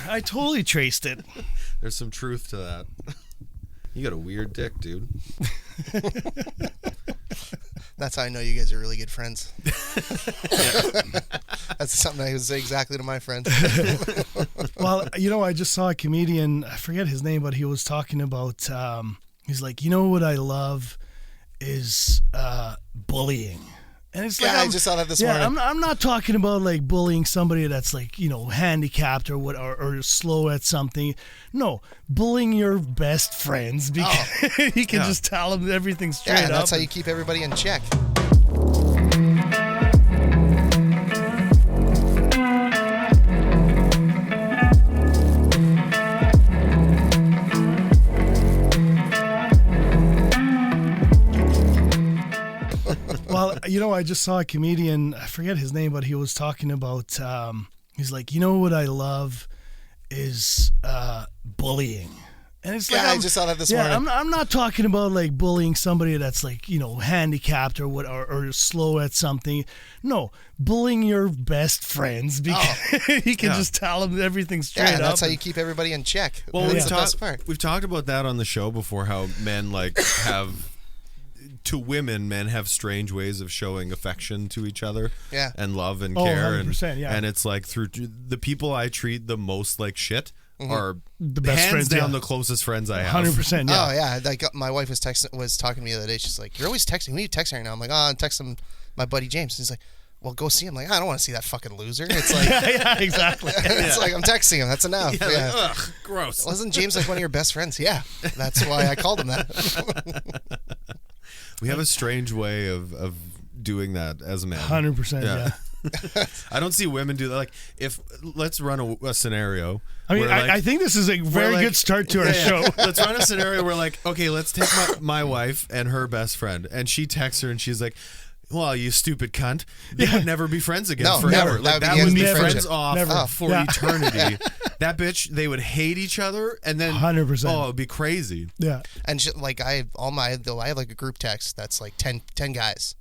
I totally traced it. There's some truth to that. You got a weird dick, dude. That's how I know you guys are really good friends. That's something I would say exactly to my friends. Well, I just saw a comedian, I forget his name, but he was talking about, he's like, what I love is bullying. And it's like, I just saw that this morning. I'm not talking about like bullying somebody that's like, handicapped or what, or slow at something. No, bullying your best friends because you can just tell them everything straight up. That's how you keep everybody in check. Well, I just saw a comedian, I forget his name, but he was talking about, he's like, what I love is bullying. And it's like, I just saw that this morning. I'm not talking about like bullying somebody that's like, handicapped or what, or slow at something. No, bullying your best friends because you can just tell them everything straight up. That's how you keep everybody in check. Well, that's the best part. We've talked about that on the show before, how men have... To women, men have strange ways of showing affection to each other and love and care. 100%, and it's like through the people I treat the most like shit are the best hands friends, down the closest friends I have. 100%, yeah. Oh, yeah. Like my wife was talking to me the other day. She's like, you're always texting. Who are you texting right now? I'm like, I'm texting my buddy James. And he's like, well, go see him. I'm like, I don't want to see that fucking loser. It's like, yeah, exactly. It's like, I'm texting him. That's enough. Yeah. Like, ugh, gross. Wasn't James like one of your best friends? Yeah. That's why I called him that. We have a strange way of doing that as men. 100%, yeah. I don't see women do that. Like, let's run a scenario. I mean, I think this is a very good start to our show. Let's run a scenario where, like, okay, let's take my wife and her best friend, and she texts her and she's like, well, you stupid cunt. They would never be friends again forever. Never. Like, that would be friends off Never. for eternity. That bitch, they would hate each other, and then 100%. Oh, it'd be crazy. Yeah. And I have like a group text that's like 10 guys.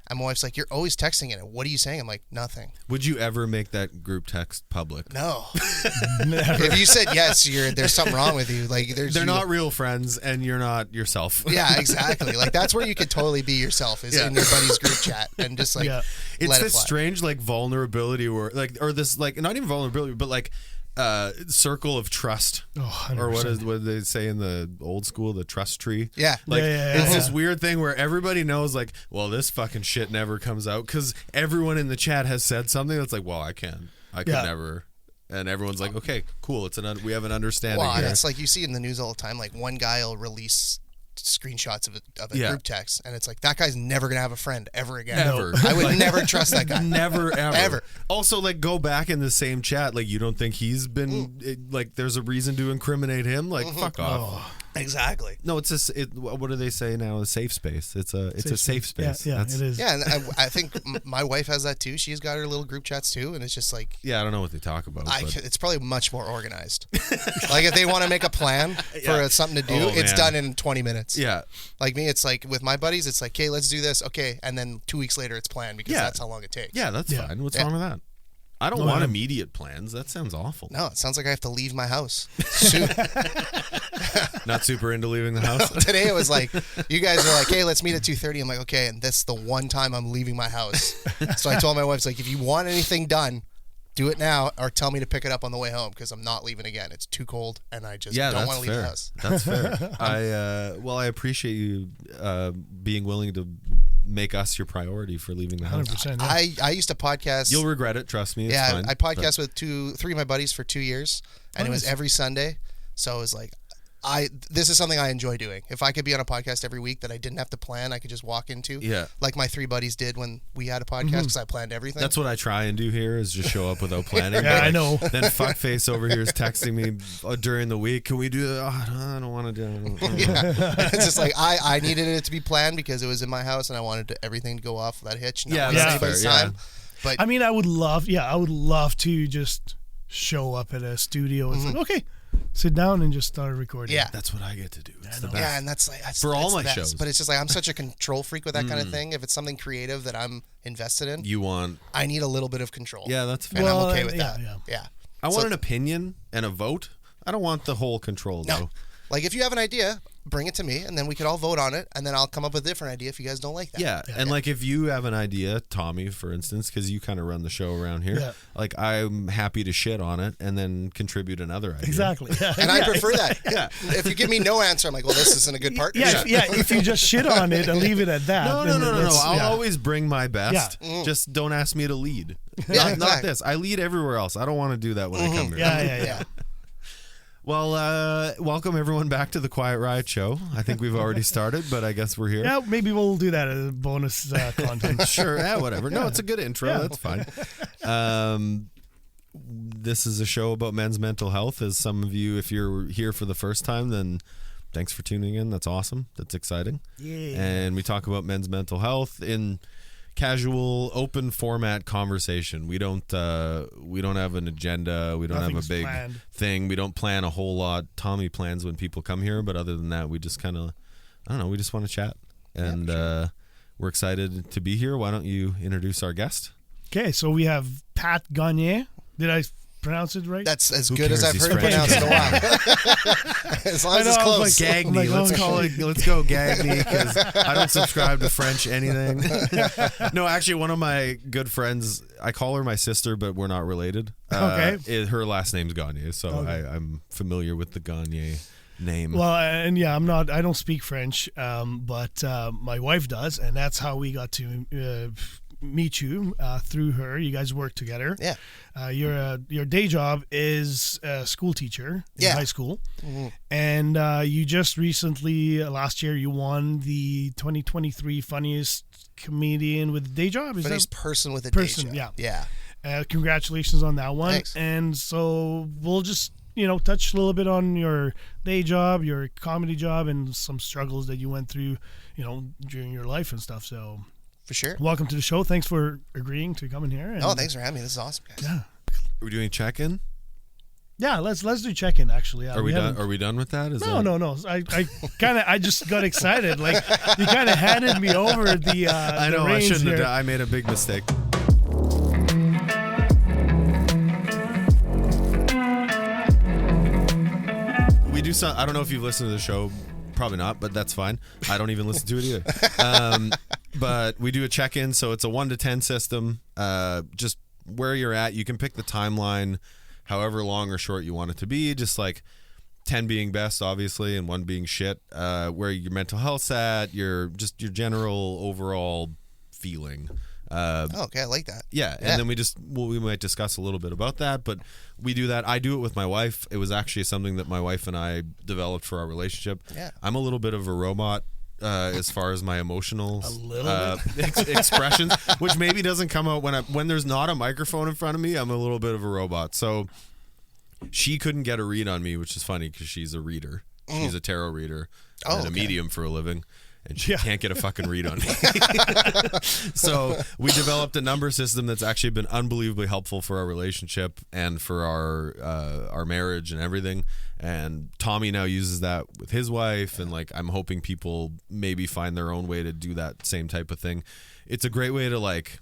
And my wife's like, you're always texting in it. What are you saying? I'm like, nothing. Would you ever make that group text public? No. Never. If you said yes, there's something wrong with you. Like they're not real friends, and you're not yourself. Yeah, exactly. Like that's where you could totally be yourself is in your buddy's group chat and just like It's this fly. strange like vulnerability where or this like not even vulnerability, but like circle of trust. Oh, 100%. Or what did they say in the old school, the trust tree? Yeah. Like it's this weird thing where everybody knows like, well, this fucking shit never comes out because everyone in the chat has said something that's like, well, I could never. And everyone's like, okay, cool. We have an understanding here. It's like you see in the news all the time. Like one guy will release screenshots of a group text, and it's like that guy's never gonna have a friend ever again. Ever. I would never trust that guy. Never ever. Ever. Also, like go back in the same chat. Like you don't think he's been like there's a reason to incriminate him? Like fuck off. Exactly. No, it's what do they say now? A safe space. It's a safe space. Yeah, it is. Yeah, and I think my wife has that too. She's got her little group chats too, and it's just like I don't know what they talk about. It's probably much more organized. Like if they want to make a plan for something to do, it's done in 20 minutes. Yeah. Like me, it's like with my buddies, it's like, okay, let's do this. Okay, and then 2 weeks later, it's planned because that's how long it takes. Yeah, that's fine. What's wrong with that? I don't want immediate plans. That sounds awful. No, it sounds like I have to leave my house soon. Not super into leaving the house. Today it was like, you guys are like, hey, let's meet at 2:30. I'm like, okay, and that's the one time I'm leaving my house. So I told my wife, like, if you want anything done, do it now or tell me to pick it up on the way home because I'm not leaving again. It's too cold and I just don't want to leave the house. That's fair. I appreciate you being willing to make us your priority for leaving the house. 100%. I used to podcast. You'll regret it, trust me. It's fine, I podcast with three of my buddies for 2 years, and it was every Sunday. So it was like, this is something I enjoy doing. If I could be on a podcast every week that I didn't have to plan, I could just walk into. Yeah. Like my three buddies did when we had a podcast because I planned everything. That's what I try and do here is just show up without planning. Yeah, I know. Then fuckface over here is texting me during the week. Can we do that? Oh, I don't want to do it. Yeah. It's just like I needed it to be planned because it was in my house and I wanted everything to go off without hitch. Not waste anybody's time. But I mean, I would love to just show up at a studio and say, okay, sit down and just start recording. Yeah, that's what I get to do. It's the best. Yeah, and that's for all my shows. But it's just like I'm such a control freak with that kind of thing. If it's something creative that I'm invested in, I need a little bit of control. Yeah, that's fair. And I'm okay with that. Yeah. I want an opinion and a vote. I don't want the whole control, though. No. Like, if you have an idea, bring it to me, and then we could all vote on it, and then I'll come up with a different idea if you guys don't like that. Yeah, and like if you have an idea, Tommy, for instance, because you kind of run the show around here, like I'm happy to shit on it and then contribute another idea. Exactly. Yeah. And I prefer that. Yeah. If you give me no answer, I'm like, well, this isn't a good part. Yeah, if you just shit on it and leave it at that. No. I'll always bring my best. Yeah. Just don't ask me to lead. Yeah, not this. I lead everywhere else. I don't want to do that when I come here. Yeah. Well, welcome everyone back to the Quiet Riot Show. I think we've already started, but I guess we're here. Yeah, maybe we'll do that as bonus content. Sure, whatever. No, it's a good intro. Yeah. That's fine. This is a show about men's mental health. As some of you, if you're here for the first time, then thanks for tuning in. That's awesome. That's exciting. Yeah. And we talk about men's mental health in casual, open format conversation. We don't have an agenda. We don't have a big thing. We don't plan a whole lot. Tommy plans when people come here, but other than that, we just kind of, I don't know, we just want to chat. And we're excited to be here. Why don't you introduce our guest? Okay, so we have Pat Gagne. Did I pronounce it right? That's as good as I've heard it pronounced in a while. As long as it's close. Gagne. Let's go Gagne, because I don't subscribe to French anything. No, actually, one of my good friends, I call her my sister, but we're not related. Okay. Her last name's Gagne, so I'm familiar with the Gagne name. Well, and I don't speak French, but my wife does, and that's how we got to meet you through her. You guys work together. Yeah. Your day job is a school teacher in high school, and you just recently last year you won the 2023 funniest comedian with a day job. Funniest person with a day job. Yeah. Congratulations on that one. Thanks. And so we'll just touch a little bit on your day job, your comedy job, and some struggles that you went through, during your life and stuff. So. For sure. Welcome to the show. Thanks for agreeing to come in here. And, thanks for having me. This is awesome, guys. Yeah. Are we doing check-in? Yeah, let's do check-in. Actually, are we done? Are we done with that? No. I just got excited. Like you kind of handed me over the. I know. I shouldn't have. I made a big mistake. We do some. I don't know if you've listened to the show. Probably not, but that's fine. I don't even listen to it either. But we do a check-in, so it's a 1 to 10 system. Just where you're at, you can pick the timeline, however long or short you want it to be. Just like 10 being best, obviously, and 1 being shit. Where your mental health's at, your general overall feeling. Okay, I like that. Yeah, and then we might discuss a little bit about that, but we do that. I do it with my wife. It was actually something that my wife and I developed for our relationship. Yeah. I'm a little bit of a robot as far as my emotional expressions, which maybe doesn't come out when there's not a microphone in front of me. I'm a little bit of a robot. So she couldn't get a read on me, which is funny because she's a reader. She's a tarot reader and a medium for a living. And she can't get a fucking read on me. So we developed a number system that's actually been unbelievably helpful for our relationship and for our marriage and everything. And Tommy now uses that with his wife, and like I'm hoping people maybe find their own way to do that same type of thing. It's a great way to like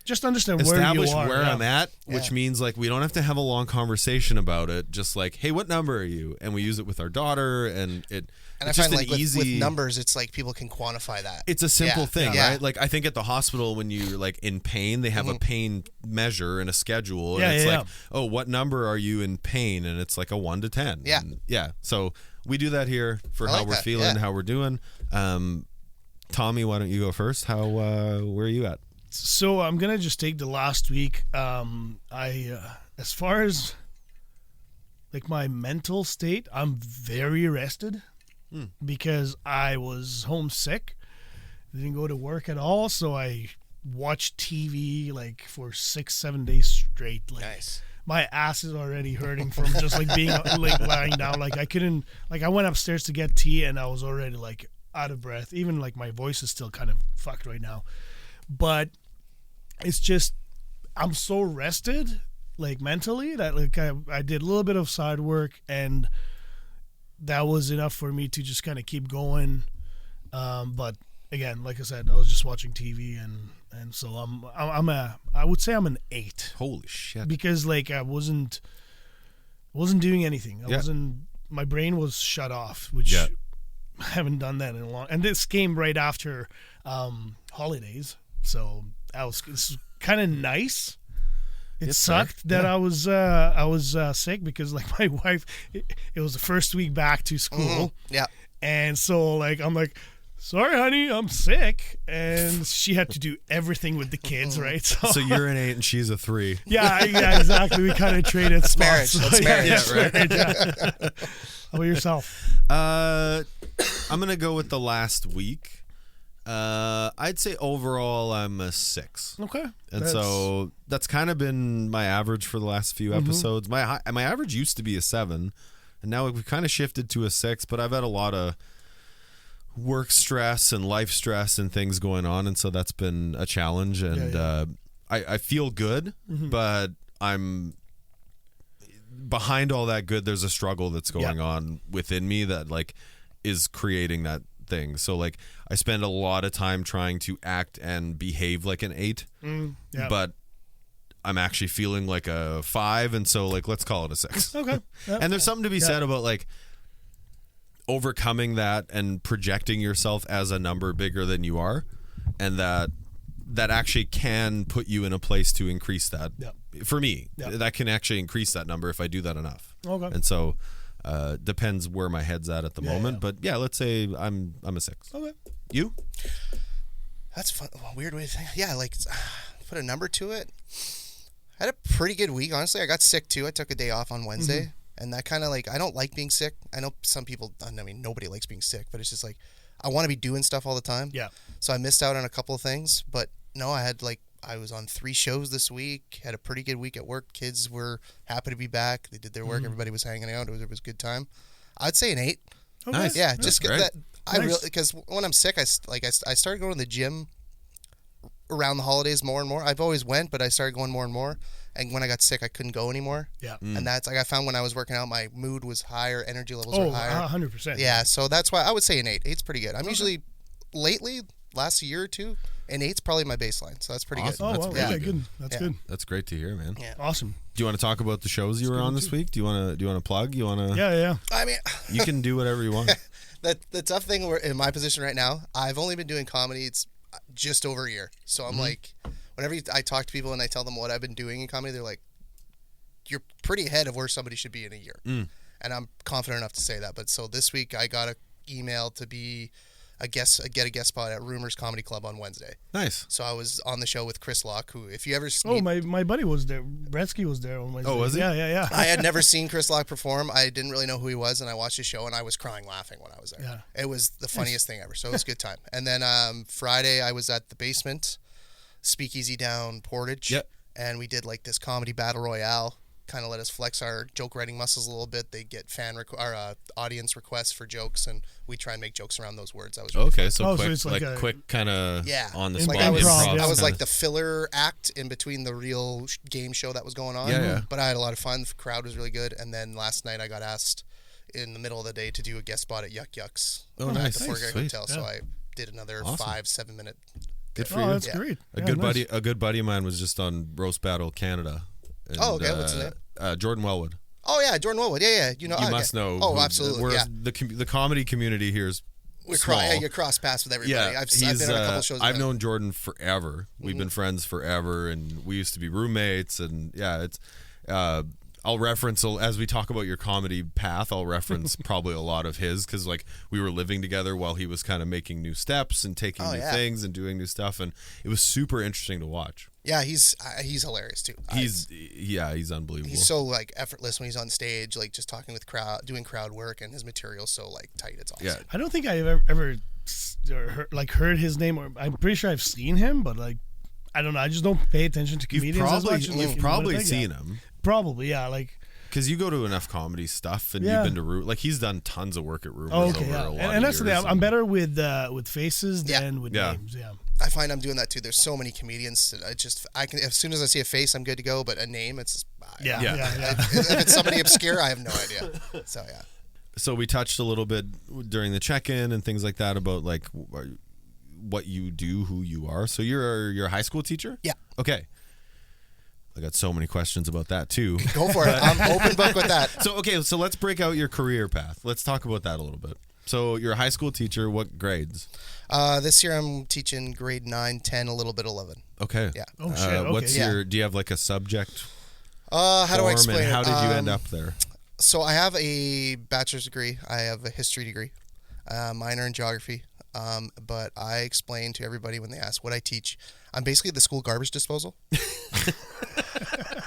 just understand establish where you are, I'm at, which means like we don't have to have a long conversation about it. Just like, hey, what number are you? And we use it with our daughter, and I find like with numbers, it's like people can quantify that. It's a simple thing, right? Like I think at the hospital when you're like in pain, they have a pain measure and a schedule, and it's like, oh, what number are you in pain? And it's like a 1 to 10. Yeah, and so we do that here for how we're feeling, how we're doing. Tommy, why don't you go first? Where are you at? So I'm gonna just take the last week. As far as like my mental state, I'm very rested because I was homesick. Didn't go to work at all, so I watched TV like for 6-7 days straight. Like, nice. My ass is already hurting from just like being like lying down. Like I couldn't. Like I went upstairs to get tea, and I was already like out of breath. Even like my voice is still kind of fucked right now. But it's just I'm so rested, like mentally, that like I did a little bit of side work, and that was enough for me to just kind of keep going. But again, like I said, I was just watching TV, and so I would say I'm an 8. Holy shit! Because like I wasn't wasn't doing anything. My brain was shut off, which I haven't done that in a long. And this came right after holidays, so it's kind of nice. It sucked that I was sick because like my wife, it was the first week back to school. Yeah. And so like I'm like, sorry, honey, I'm sick, and she had to do everything with the kids, right? So you're an 8 and she's a 3. Yeah, exactly. We kind of traded spots. That's marriage. That's marriage. Yeah. How about yourself? I'm gonna go with the last week. I'd say overall I'm a 6. Okay. And so that's kind of been my average for the last few episodes. My average used to be a 7, and now we've kind of shifted to a 6. But I've had a lot of work stress and life stress and things going on, and so that's been a challenge. And I feel good, but I'm behind all that good. There's a struggle that's going on within me that like is creating that thing. So like I spend a lot of time trying to act and behave like an 8, but I'm actually feeling like a 5, and so like let's call it a 6. Okay. Yep. And there's something to be said about like overcoming that and projecting yourself as a number bigger than you are, and that actually can put you in a place to increase that. For me, that can actually increase that number if I do that enough. Okay. And so depends where my head's at the moment, but let's say I'm a 6. Okay. You? That's fun. Weird way to think. Yeah, like put a number to it. I had a pretty good week, honestly. I got sick too. I took a day off on Wednesday, and that kind of like, I don't like being sick. I know some people, I mean, nobody likes being sick, but it's just like, I want to be doing stuff all the time. Yeah. So I missed out on a couple of things, but no, I was on 3 shows this week, had a pretty good week at work. Kids were happy to be back. They did their work. Everybody was hanging out. It was a good time. I'd say an 8. Okay. Nice. Yeah, That's just great. that because when I'm sick, I started going to the gym around the holidays more and more. I've always went, but I started going more and more. And when I got sick, I couldn't go anymore. Yeah. And that's like I found when I was working out, my mood was higher, energy levels were higher. 100%. Yeah, so that's why I would say an 8. 8's pretty good. I'm usually lately last year or two, and 8's probably my baseline. So that's pretty good. Oh, That's wow. really Okay, good. That's good. That's great to hear, man. Yeah. Awesome. Do you want to talk about the shows you were on this week? Do you want to plug? You want to? Yeah. I mean, You can do whatever you want. the tough thing in my position right now, I've only been doing comedy. It's just over a year. So I'm like, whenever I talk to people and I tell them what I've been doing in comedy, they're like, you're pretty ahead of where somebody should be in a year. And I'm confident enough to say that. But so this week I got an email to be get a guest spot at Rumors Comedy Club on Wednesday. Nice. So I was on the show with Chris Locke, who, if you ever my buddy was there. Bretsky was there on Wednesday. Oh, was he? Yeah. I had never seen Chris Locke perform. I didn't really know who he was, and I watched his show, and I was crying laughing when I was there. Yeah. It was the funniest thing ever. So it was a good time. And then Friday I was at the Basement Speakeasy down Portage. Yep. And we did like this comedy battle royale. Kind of let us flex our joke writing muscles a little bit. They get audience requests for jokes, and we try and make jokes around those words. That was really fun. So so quick, it's like a- quick kind of on the spot. Like I was improv like the filler act in between the real game show that was going on. Yeah. But I had a lot of fun. The crowd was really good. And then last night I got asked in the middle of the day to do a guest spot at Yuck Yucks at the Fort Garry Hotel. So I did another 5-7 minute. Good for you. That's great. A good buddy of mine was just on Roast Battle Canada. And, okay. What's his name? Jordan Wellwood. Oh yeah, Jordan Wellwood. Yeah. You must know. Oh, absolutely. Yeah. The comedy community here is small. You cross paths with everybody. Yeah, I've been on a couple shows. I've known Jordan forever. We've been friends forever, and we used to be roommates. And it's. I'll reference, as we talk about your comedy path, I'll reference probably a lot of his, because like we were living together while he was kind of making new steps and taking new things and doing new stuff, and it was super interesting to watch. Yeah, he's hilarious too. He's unbelievable. He's so like effortless when he's on stage, like just talking with crowd, doing crowd work, and his material's so like tight. It's awesome. Yeah. I don't think I've ever heard his name, or I'm pretty sure I've seen him, but like I don't know. I just don't pay attention to comedians as much. You've probably seen him. Probably, yeah. Like, because you go to enough comedy stuff, and you've been to Like he's done tons of work at Rumors over a lot and that's of the years. thing. I'm better with faces than with names. Yeah. I find I'm doing that too. There's so many comedians. I can as soon as I see a face, I'm good to go. But a name, it's if it's somebody obscure, I have no idea. So yeah. So we touched a little bit during the check-in and things like that about like what you do, who you are. So you're a high school teacher? Yeah. Okay. I got so many questions about that too. Go for it. I'm open book with that. So let's break out your career path. Let's talk about that a little bit. So you're a high school teacher. What grades? This year I'm teaching grade 9, 10, a little bit 11. Okay. Yeah. Oh shit. Okay. What's your? Do you have like a subject? How do I explain and it? how did you end up there? So I have a bachelor's degree. I have a history degree, minor in geography. But I explain to everybody when they ask what I teach, I'm basically the school garbage disposal.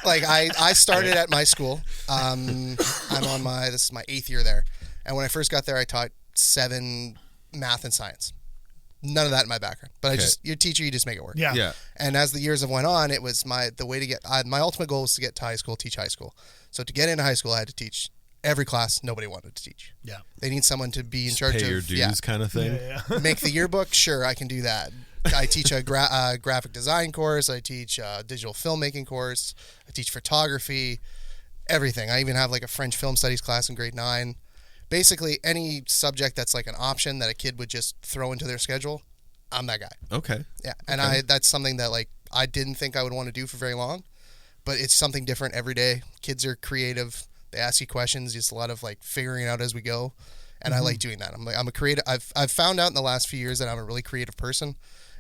Like I started at my school. This is my 8th year there. And when I first got there, I taught 7 math and science. None of that in my background. But you're a teacher, you just make it work. Yeah. And as the years have went on, it was my ultimate goal was to get to high school, teach high school. So to get into high school, I had to teach every class nobody wanted to teach. Yeah. They need someone to be in charge pay of your dues kind of thing. Yeah. make the yearbook. Sure, I can do that. I teach a graphic design course. I teach a digital filmmaking course. I teach photography, everything. I even have like a French film studies class in grade 9. Basically, any subject that's like an option that a kid would just throw into their schedule, I'm that guy. Okay. Yeah, and that's something that like I didn't think I would want to do for very long, but it's something different every day. Kids are creative. They ask you questions. Just a lot of like figuring it out as we go, and I like doing that. I'm a creative. I've found out in the last few years that I'm a really creative person,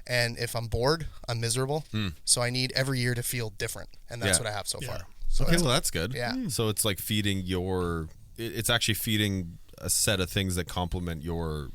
and if I'm bored, I'm miserable. So I need every year to feel different, and that's what I have so far. So Okay, well that's good. Yeah. So it's like feeding it's actually feeding a set of things that complement your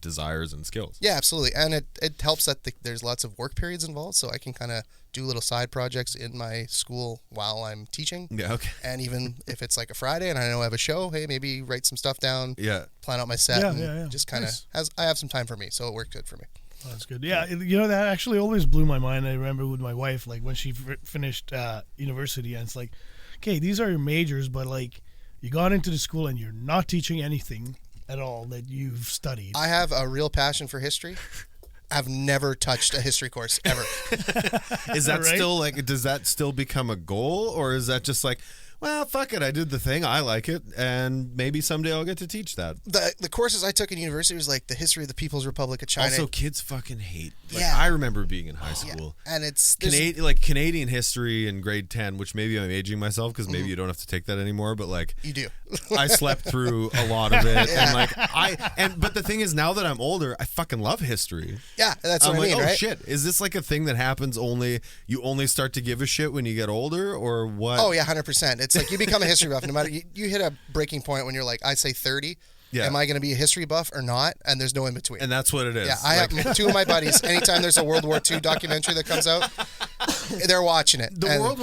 desires and skills. Yeah, absolutely. And it helps that there's lots of work periods involved, so I can kind of do little side projects in my school while I'm teaching. Yeah, okay. And even if it's like a Friday and I know I have a show, hey, maybe write some stuff down, plan out my set, and just kind of I have some time for me, so it worked good for me. Oh, that's good. Yeah, you know, that actually always blew my mind. I remember with my wife, like when she finished university, and it's like, okay, these are your majors, but like you got into the school and you're not teaching anything at all that you've studied. I have a real passion for history. I've never touched a history course ever. Is that right? still like, does that still become a goal, or is that just like, well, fuck it, I did the thing, I like it, and maybe someday I'll get to teach that? The courses I took in university was like the history of the People's Republic of China. Also, kids fucking hate. Like, Yeah. I remember being in high school. And it's Canadian history in grade 10, which maybe I'm aging myself because maybe you don't have to take that anymore, but like you do. I slept through a lot of it, and like but the thing is, now that I'm older, I fucking love history. Yeah, that's what I'm I mean, like, oh right? shit, is this like a thing that happens you only start to give a shit when you get older, or what? Oh yeah, 100%. It's like you become a history buff. No matter you hit a breaking point when you're like, I say 30. Yeah. Am I going to be a history buff or not? And there's no in between. And that's what it is. Yeah, I have 2 of my buddies. Anytime there's a World War II documentary that comes out, they're watching it. World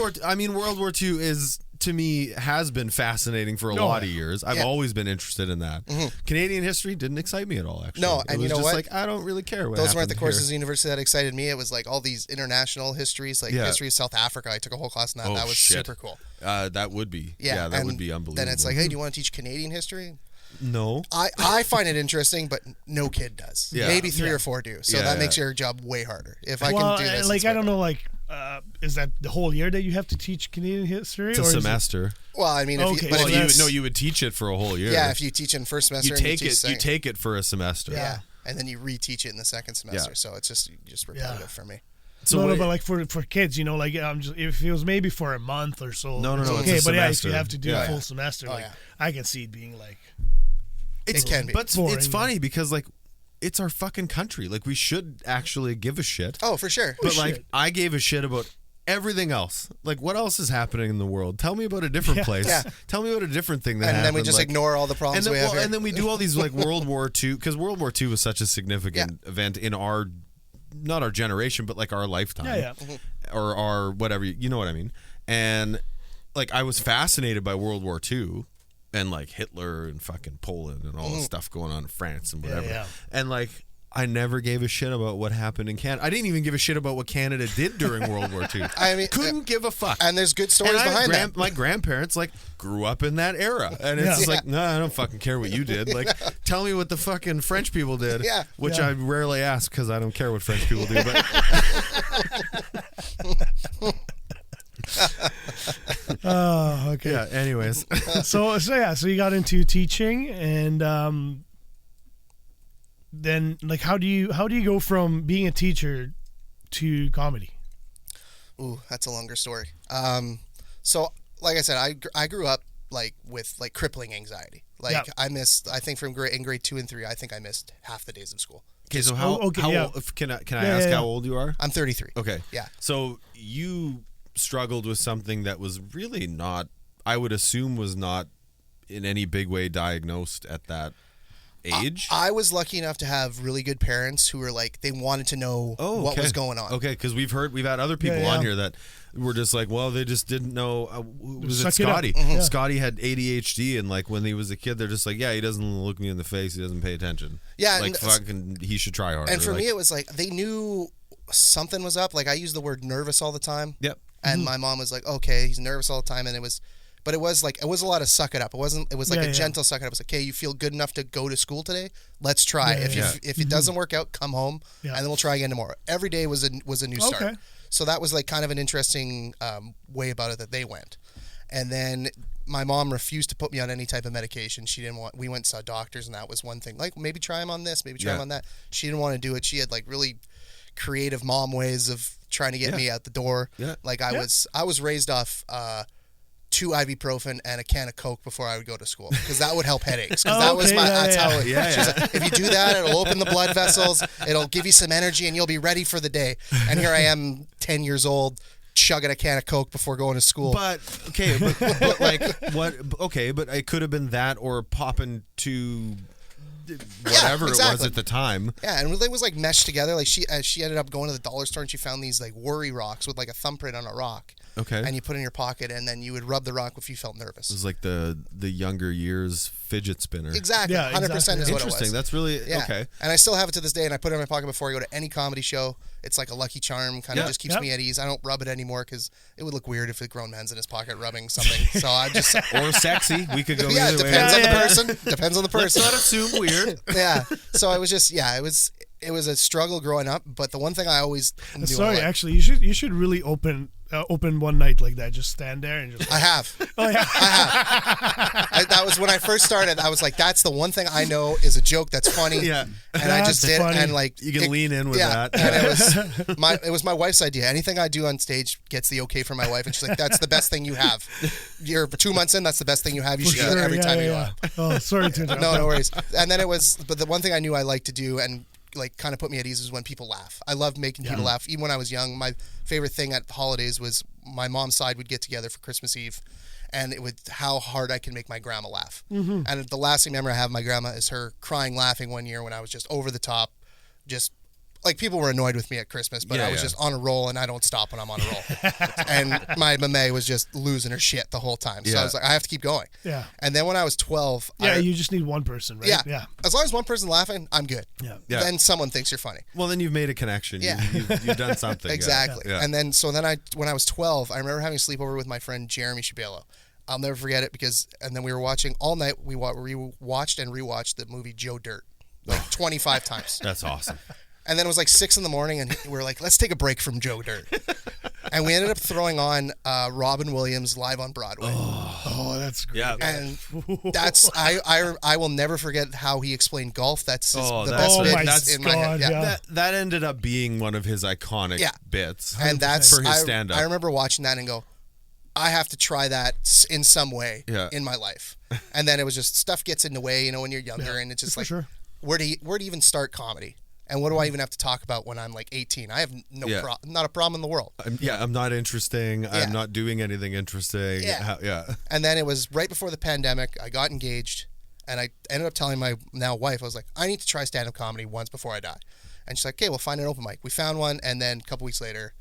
War II is, to me, has been fascinating for a lot of years. I've always been interested in that. Canadian history didn't excite me at all, actually. No, it and was you know just what? Like, I don't really care what Those weren't the happened courses here. at university that excited me. It was like all these international histories, like history of South Africa. I took a whole class on that. Oh, that was shit. super cool. That would be. Yeah, that would be unbelievable. Then it's like, hey, do you want to teach Canadian history? No. I find it interesting, but no kid does. Yeah. Maybe 3 or 4 do. So that makes your job way harder. If I can do this. Like, I don't know, like, is that the whole year that you have to teach Canadian history? It's a semester. Well, I mean, You would teach it for a whole year. Yeah, if you teach in first semester, you take it for a semester. Yeah, and then you reteach it in the second semester. So it's just repetitive for me. So but like for kids, you know, like if it was maybe for a month or so. No, it's it's okay. a But yeah, if semester. you have to do a full semester, I can see it being like. It can be. But it's funny because like it's our fucking country. Like we should actually give a shit. Oh, for sure. But like I gave a shit about everything else. Like what else is happening in the world? Tell me about a different place. Yeah. Tell me about a different thing that happened. And then we just ignore all the problems we have here. And then we do all these like World War II, because World War II was such a significant event in not our generation, but like our lifetime. Yeah. Or our whatever, you know what I mean? And like I was fascinated by World War II and like Hitler and fucking Poland and all the stuff going on in France and whatever. Yeah. And like I never gave a shit about what happened in Canada. I didn't even give a shit about what Canada did during World War II. I mean, couldn't give a fuck. And there's good stories behind that. My grandparents like grew up in that era, and it's just like, no, I don't fucking care what you did. Like, tell me what the fucking French people did. Yeah. Which I rarely ask because I don't care what French people do. But Oh, okay. yeah. Anyways, So you got into teaching, and then like how do you go from being a teacher to comedy? Ooh, that's a longer story. So like I said, I grew up like with like crippling anxiety. Like I think from grade 2 and 3, I think I missed half the days of school. Okay, so how old, can I ask how old you are? I'm 33. Okay. Yeah. So you struggled with something that was really not, I would assume was not in any big way diagnosed at that age? I was lucky enough to have really good parents who were like, they wanted to know what was going on. Okay, because we've had other people on here that were just like, well, they just didn't know. Was it Scotty? Scotty had ADHD, and like when he was a kid, they're just like, yeah, he doesn't look me in the face, he doesn't pay attention. Yeah, like fucking, he should try harder. And for me, it was like they knew something was up. Like I use the word nervous all the time. Yep. And my mom was like, okay, he's nervous all the time, and it was a lot of suck it up. It was like a gentle suck it up. It was like, okay, you feel good enough to go to school today? Let's try. If it doesn't work out, come home, and then we'll try again tomorrow. Every day was a new start. Okay. So that was like kind of an interesting way about it that they went. And then my mom refused to put me on any type of medication. She didn't want. We went and saw doctors, and that was one thing. Like maybe try him on this, maybe try him on that. She didn't want to do it. She had like really creative mom ways of trying to get me out the door. Yeah. Like I was raised off 2 ibuprofen and a can of Coke before I would go to school because that would help headaches. Because that was that's how it. She's like, if you do that, it'll open the blood vessels. It'll give you some energy, and you'll be ready for the day. And here I am, 10 years old, chugging a can of Coke before going to school. But okay, but like what? Okay, but it could have been that or popping to whatever it was at the time. Yeah, and it was like meshed together. Like she ended up going to the dollar store and she found these like worry rocks with like a thumbprint on a rock. Okay. And you put it in your pocket, and then you would rub the rock if you felt nervous. It was like the younger years fidget spinner. Exactly. 100% is what it was. Interesting. That's really okay. And I still have it to this day, and I put it in my pocket before I go to any comedy show. It's like a lucky charm, kind of just keeps me at ease. I don't rub it anymore because it would look weird if a grown man's in his pocket rubbing something. So I just or sexy. We could go either it depends on the person. Depends on the person. Let's not assume weird. Yeah. So I was just it was a struggle growing up, but the one thing I always knew actually, you should really open one night like that. Just stand there and just. I have. Oh yeah. I have. That was when I first started. I was like, that's the one thing I know is a joke that's funny. Yeah. And I just did, and like you can lean in with that. And it was my wife's idea. Anything I do on stage gets the okay from my wife, and she's like, that's the best thing you have. You're 2 months in. That's the best thing you have. You should do that every time you go. Oh, sorry to interrupt. No worries. And then but the one thing I knew I liked to do and like kind of put me at ease is when people laugh. I loved making people laugh. Even when I was young, my favorite thing at the holidays was my mom's side would get together for Christmas Eve, and it would how hard I can make my grandma laugh. Mm-hmm. And the lasting memory I have of my grandma is her crying laughing one year when I was just over the top, just like people were annoyed with me at Christmas, but I was just on a roll, and I don't stop when I'm on a roll. And my mame was just losing her shit the whole time. So I was like, I have to keep going. Yeah. And then when I was 12, you just need one person, right? Yeah. As long as one person laughing, I'm good. Yeah. Then someone thinks you're funny. Well, then you've made a connection. Yeah. You've done something. Exactly. Yeah. And then when I was 12, I remember having a sleepover with my friend Jeremy Shabelo. I'll never forget it and then we were watching all night. We watched and rewatched the movie Joe Dirt like 25 times. That's awesome. And then it was like 6 a.m, and we were like, let's take a break from Joe Dirt. And we ended up throwing on Robin Williams live on Broadway. Oh, that's great. Yeah. And that's I will never forget how he explained golf. That's the best bit in my head. Yeah. That ended up being one of his iconic bits. And that's for his stand-up. I remember watching that and go, I have to try that in some way in my life. And then it was just stuff gets in the way, when you're younger, and it's just like, where do you even start comedy? And what do I even have to talk about when I'm like 18? I have not a problem in the world. I'm not interesting. Yeah. I'm not doing anything interesting. Yeah. And then it was right before the pandemic. I got engaged, and I ended up telling my now wife, I was like, I need to try stand-up comedy once before I die. And she's like, okay, we'll find an open mic. We found one, and then a couple weeks later,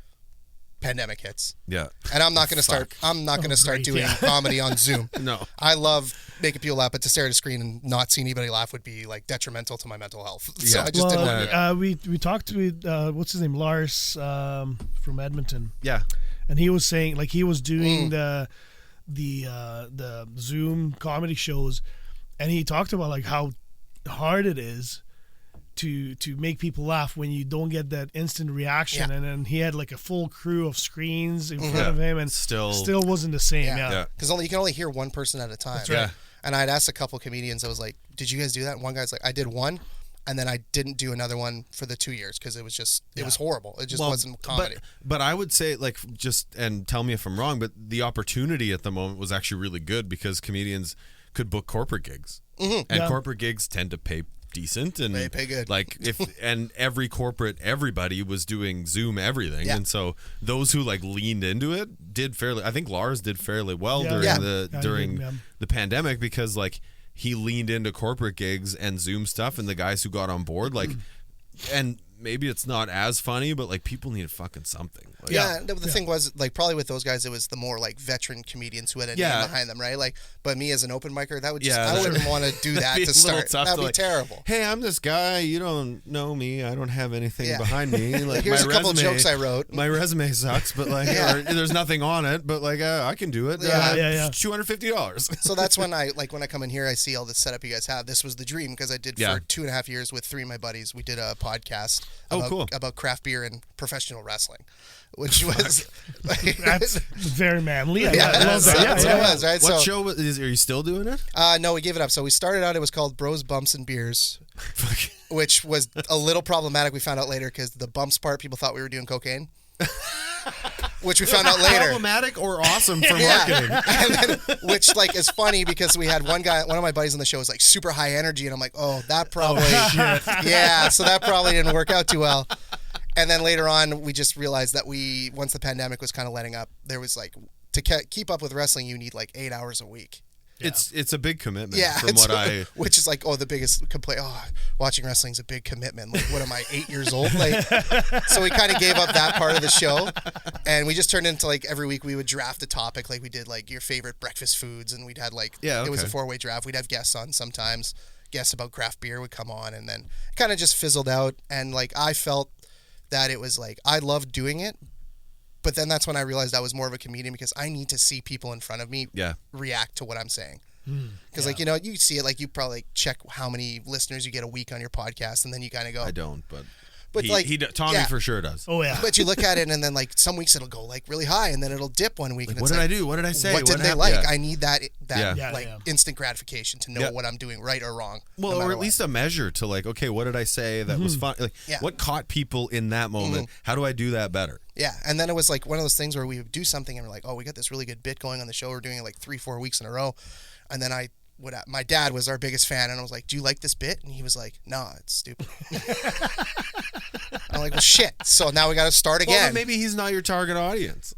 pandemic hits. Yeah. And I'm not going to start. I'm not going to start doing comedy on Zoom. No. I love making people laugh, but to stare at a screen and not see anybody laugh would be like detrimental to my mental health. So I just didn't want to do it. We talked with what's his name, Lars from Edmonton. Yeah. And he was saying like he was doing the Zoom comedy shows, and he talked about like how hard it is to make people laugh when you don't get that instant reaction. And then he had like a full crew of screens in front of him, and still wasn't the same. Because you can only hear one person at a time. That's right. And I'd asked a couple comedians, I was like, did you guys do that? And one guy's like, I did one. And then I didn't do another one for the 2 years because it was just it was horrible. It just wasn't comedy. But I would say, like, just, and tell me if I'm wrong, but the opportunity at the moment was actually really good because comedians could book corporate gigs, and corporate gigs tend to pay decent, and they pay good. Like and everybody was doing Zoom everything, and so those who like leaned into it did fairly. I think Lars did fairly well during the pandemic because like he leaned into corporate gigs and Zoom stuff, and the guys who got on board like and. Maybe it's not as funny, but like people needed fucking something. Like, the thing was like probably with those guys, it was the more like veteran comedians who had a name behind them, right? Like, but me as an open micer, that would just I wouldn't want to do that to start. That'd be terrible. Hey, I'm this guy. You don't know me. I don't have anything behind me. Like here's a couple jokes I wrote. My resume sucks, but like or, there's nothing on it. But like I can do it. $250. So that's when I come in here, I see all the setup you guys have. This was the dream because I did for 2.5 years with 3 of my buddies. We did a podcast. About craft beer and professional wrestling, which was that's very manly. That's what it was, right? What show is? Are you still doing it? No, we gave it up. So we started out. It was called Bros, Bumps, and Beers, which was a little problematic. We found out later because the bumps part, people thought we were doing cocaine. Which we found out later. Problematic or awesome for marketing. And then, which like is funny because we had one of my buddies on the show was like super high energy, and I'm like, oh, that probably, so that probably didn't work out too well. And then later on, we just realized that once the pandemic was kind of letting up, there was like to keep up with wrestling, you need like 8 hours a week. It's a big commitment from which is like, the biggest complaint. Oh, watching wrestling is a big commitment. Like, what am I, 8 years old? Like, so we kind of gave up that part of the show, and we just turned into like every week we would draft a topic. Like we did like your favorite breakfast foods, and we'd had like it was a 4-way draft. We'd have guests on sometimes. Guests about craft beer would come on, and then it kind of just fizzled out. And like I felt that it was like I loved doing it. But then that's when I realized I was more of a comedian because I need to see people in front of me react to what I'm saying. Because like, you see it, like you probably check how many listeners you get a week on your podcast, and then you kind of go. I don't, but Tommy for sure does. Oh yeah. But you look at it, and then like some weeks it'll go like really high, and then it'll dip one week. Like, and what did I do? What did I say? What did they like? I need that instant gratification to know what I'm doing right or wrong. Well, or at least a measure to like, okay, what did I say that was fun? Like, what caught people in that moment? How do I do that better? Yeah, and then it was like one of those things where we would do something, and we're like, oh, we got this really good bit going on the show. We're doing it like 3-4 weeks in a row, and then my dad was our biggest fan, and I was like, do you like this bit? And he was like, nah, it's stupid. I'm like, well, shit. So now we got to start again. Well, maybe he's not your target audience.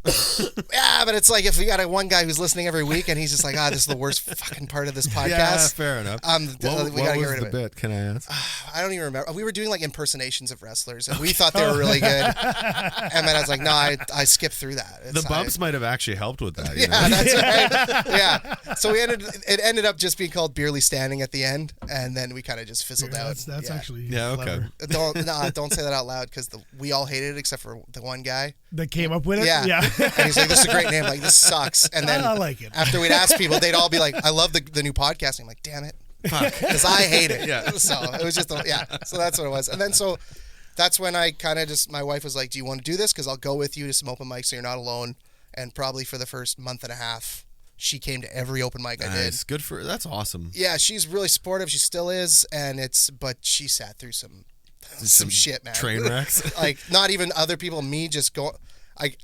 Yeah, but it's like if we got one guy who's listening every week, and he's just like, this is the worst fucking part of this podcast. Yeah, fair enough. We got to get rid of it. Bit? Can I ask? I don't even remember. We were doing like impersonations of wrestlers, and we thought they were really good. And then I was like, no, I skipped through that. The bumps might have actually helped with that. That's right. Yeah. So it ended up just being called Beerly Standing at the end, and then we kind of just fizzled out. That's actually okay. Don't say that out loud because we all hated it except for the one guy that came up with it. Yeah. And he's like, this is a great name. Like, this sucks. And then I like it. After we'd ask people, they'd all be like, I love the new podcasting. I'm like, damn it. Because I hate it. So it was just, so that's what it was. And then so that's when I kind of just, my wife was like, do you want to do this? Because I'll go with you to some open mics so you're not alone. And probably for the first month and a half, she came to every open mic I did. Good for her. That's awesome. Yeah, she's really supportive. She still is. But she sat through some shit, man. Train wrecks. Like, not even other people, me just go.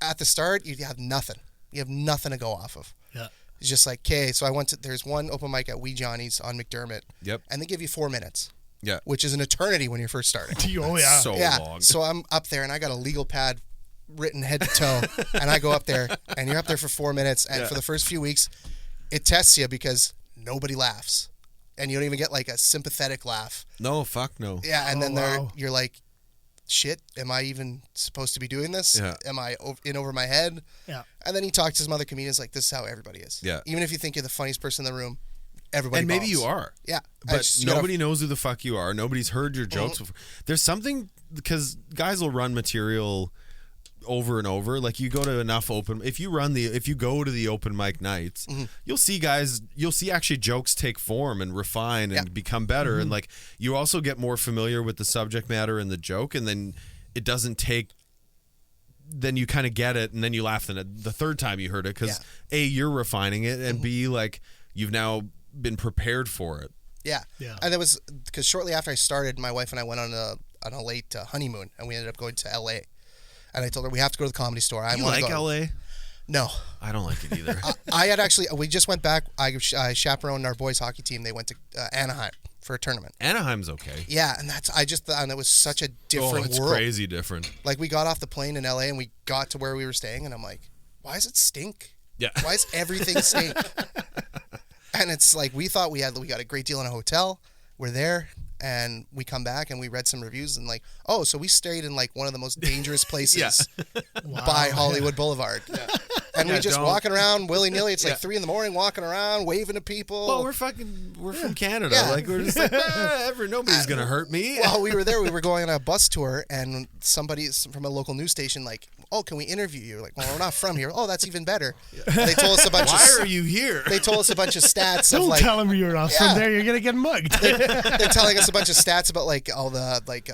At the start, you have nothing. You have nothing to go off of. Yeah. It's just like, okay, so there's one open mic at Wee Johnny's on McDermott. Yep. And they give you 4 minutes. Yeah. Which is an eternity when you're first starting. Oh, yeah. So long. So I'm up there, and I got a legal pad written head to toe, and I go up there, and you're up there for 4 minutes, and for the first few weeks, it tests you because nobody laughs. And you don't even get like a sympathetic laugh. No, fuck no. Yeah, and then you're like, shit, am I even supposed to be doing this? Yeah. Am I in over my head? Yeah. And then he talks to some other comedians like, this is how everybody is. Yeah. Even if you think you're the funniest person in the room, everybody And maybe bombs. you are. Yeah. But nobody knows who the fuck you are. Nobody's heard your jokes before. There's something, because guys will run material over and over. Like, you go to enough if you go to the open mic nights, you'll see actually jokes take form and refine and become better. And like, you also get more familiar with the subject matter and the joke, and then it doesn't take, then you kind of get it, and then you laugh the third time you heard it, because A, you're refining it, and B, like, you've now been prepared for it. Yeah. And it was because shortly after I started, my wife and I went on a late honeymoon, and we ended up going to L.A. And I told her we have to go to the Comedy Store. You like L.A.? No. I don't like it either. I had actually, we just went back. I chaperoned our boys hockey team. They went to Anaheim for a tournament. Anaheim's okay. Yeah, and I just thought it was such a different it's world. Crazy different. Like, we got off the plane in LA and we got to where we were staying, and I'm like, why does it stink? Yeah. Why does everything stink? And it's like, we thought we got a great deal in a hotel. We're there, and we come back and we read some reviews, and like, oh, so we stayed in like one of the most dangerous places by Hollywood Boulevard. Yeah. And we just walking around willy-nilly. It's like 3 a.m, walking around, waving to people. Well, we're from Canada. Yeah. Like, we're just like, nobody's going to hurt me. While we were there, we were going on a bus tour, and somebody from a local news station, like, oh, can we interview you? Like, well, we're not from here. Oh, that's even better. Yeah. They told us a bunch Why are you here? They told us a bunch of stats. Don't tell them you're not from there. You're going to get mugged. They're telling us a bunch of stats about, like, all the, like,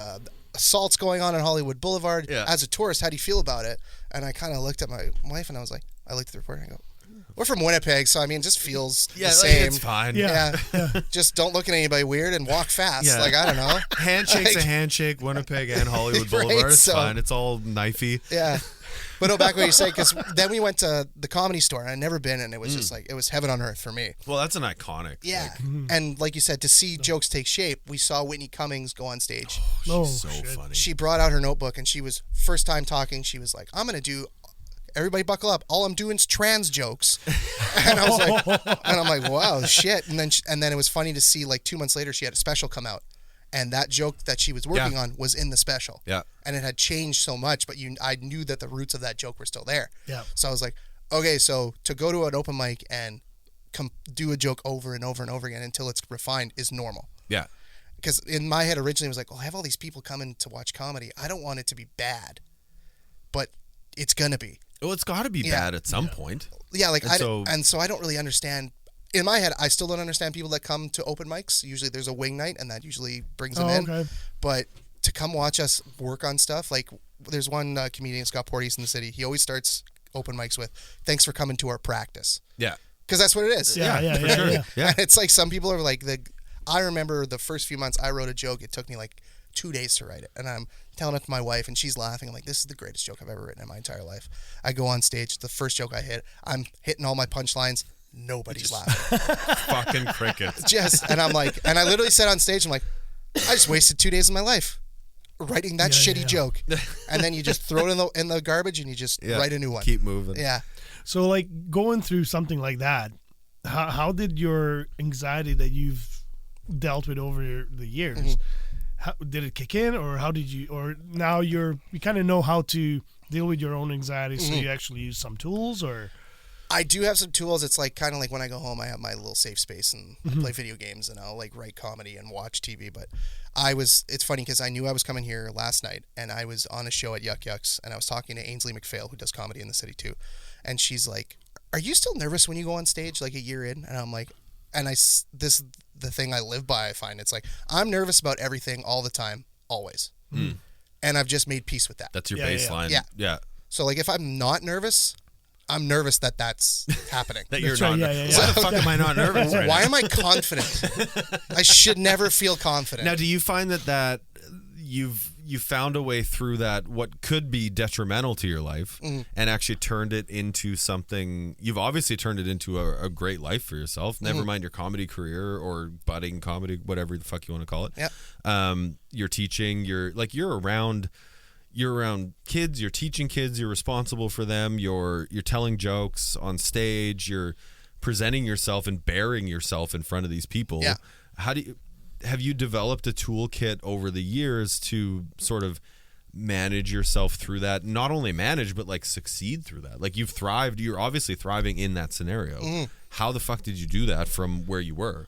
assaults going on Hollywood Boulevard. Yeah. As a tourist, how do you feel about it? And I kind of looked at my wife, and I was like, I looked at the report and I go, we're from Winnipeg, so I mean, it just feels the same. It's fine. Yeah. Just don't look at anybody weird and walk fast. Yeah. Like, I don't know. Handshake's a handshake, Winnipeg and Hollywood Boulevard. It's fine. It's all knifey. Yeah. But no, back what you say, because then we went to the Comedy Store, and I'd never been, and it was just like, it was heaven on earth for me. Well, that's an iconic. Yeah. And like you said, to see jokes take shape, we saw Whitney Cummings go on stage. She's so funny. She brought out her notebook, and she was, first time talking, she was like, I'm going to do, everybody buckle up, all I'm doing is trans jokes. And I was like, and I'm like, wow, shit. And then it was funny to see, like, 2 months later, she had a special come out. And that joke that she was working on was in the special. Yeah. And it had changed so much, but I knew that the roots of that joke were still there. Yeah. So I was like, okay, so to go to an open mic and do a joke over and over and over again until it's refined is normal. Yeah. Because in my head originally it was like, oh, I have all these people coming to watch comedy. I don't want it to be bad, but it's going to be. Well, it's got to be bad at some point. Yeah, like, and so I don't really understand. In my head, I still don't understand people that come to open mics. Usually there's a wing night, and that usually brings them in. Okay. But to come watch us work on stuff, like, there's one comedian, Scott Porteous, in the city. He always starts open mics with, thanks for coming to our practice. Yeah. Because that's what it is. Yeah, for sure. Yeah. And it's like, some people are like, I remember the first few months I wrote a joke. It took me like 2 days to write it. And I'm telling it to my wife, and she's laughing. I'm like, this is the greatest joke I've ever written in my entire life. I go on stage. The first joke I hit, I'm hitting all my punchlines. Nobody's laughing. Fucking crickets. And I'm like, and I literally said on stage, I'm like, I just wasted 2 days of my life writing that shitty joke. And then you just throw it in the garbage, and you just write a new one. Keep moving. Yeah. So, like, going through something like that, how did your anxiety that you've dealt with over the years, did it kick in, or how did you, or now you kind of know how to deal with your own anxiety, so you actually use some tools, or? I do have some tools. It's like, kind of like when I go home, I have my little safe space, and I play video games, and I'll, like, write comedy and watch TV. But it's funny because I knew I was coming here last night, and I was on a show at Yuck Yucks, and I was talking to Ainsley McPhail, who does comedy in the city too. And she's like, are you still nervous when you go on stage, like, a year in? And I'm like, this is the thing I live by, I find. It's like, I'm nervous about everything all the time, always. And I've just made peace with that. That's your baseline. Yeah. So, like, if I'm not nervous, I'm nervous that that's happening. That you're not. Why the fuck am I not nervous right Why now? am I confident? I should never feel confident. Now, do you find that you've found a way through that, what could be detrimental to your life, and actually turned it into something? You've obviously turned it into a great life for yourself. Never mind your comedy career or budding comedy, whatever the fuck you want to call it. Yeah. You're teaching. You're around kids, you're teaching kids, you're responsible for them, you're telling jokes on stage, you're presenting yourself and bearing yourself in front of these people. Yeah. Have you developed a toolkit over the years to sort of manage yourself through that? Not only manage, but, like, succeed through that. Like, you've thrived, you're obviously thriving in that scenario. How the fuck did you do that from where you were?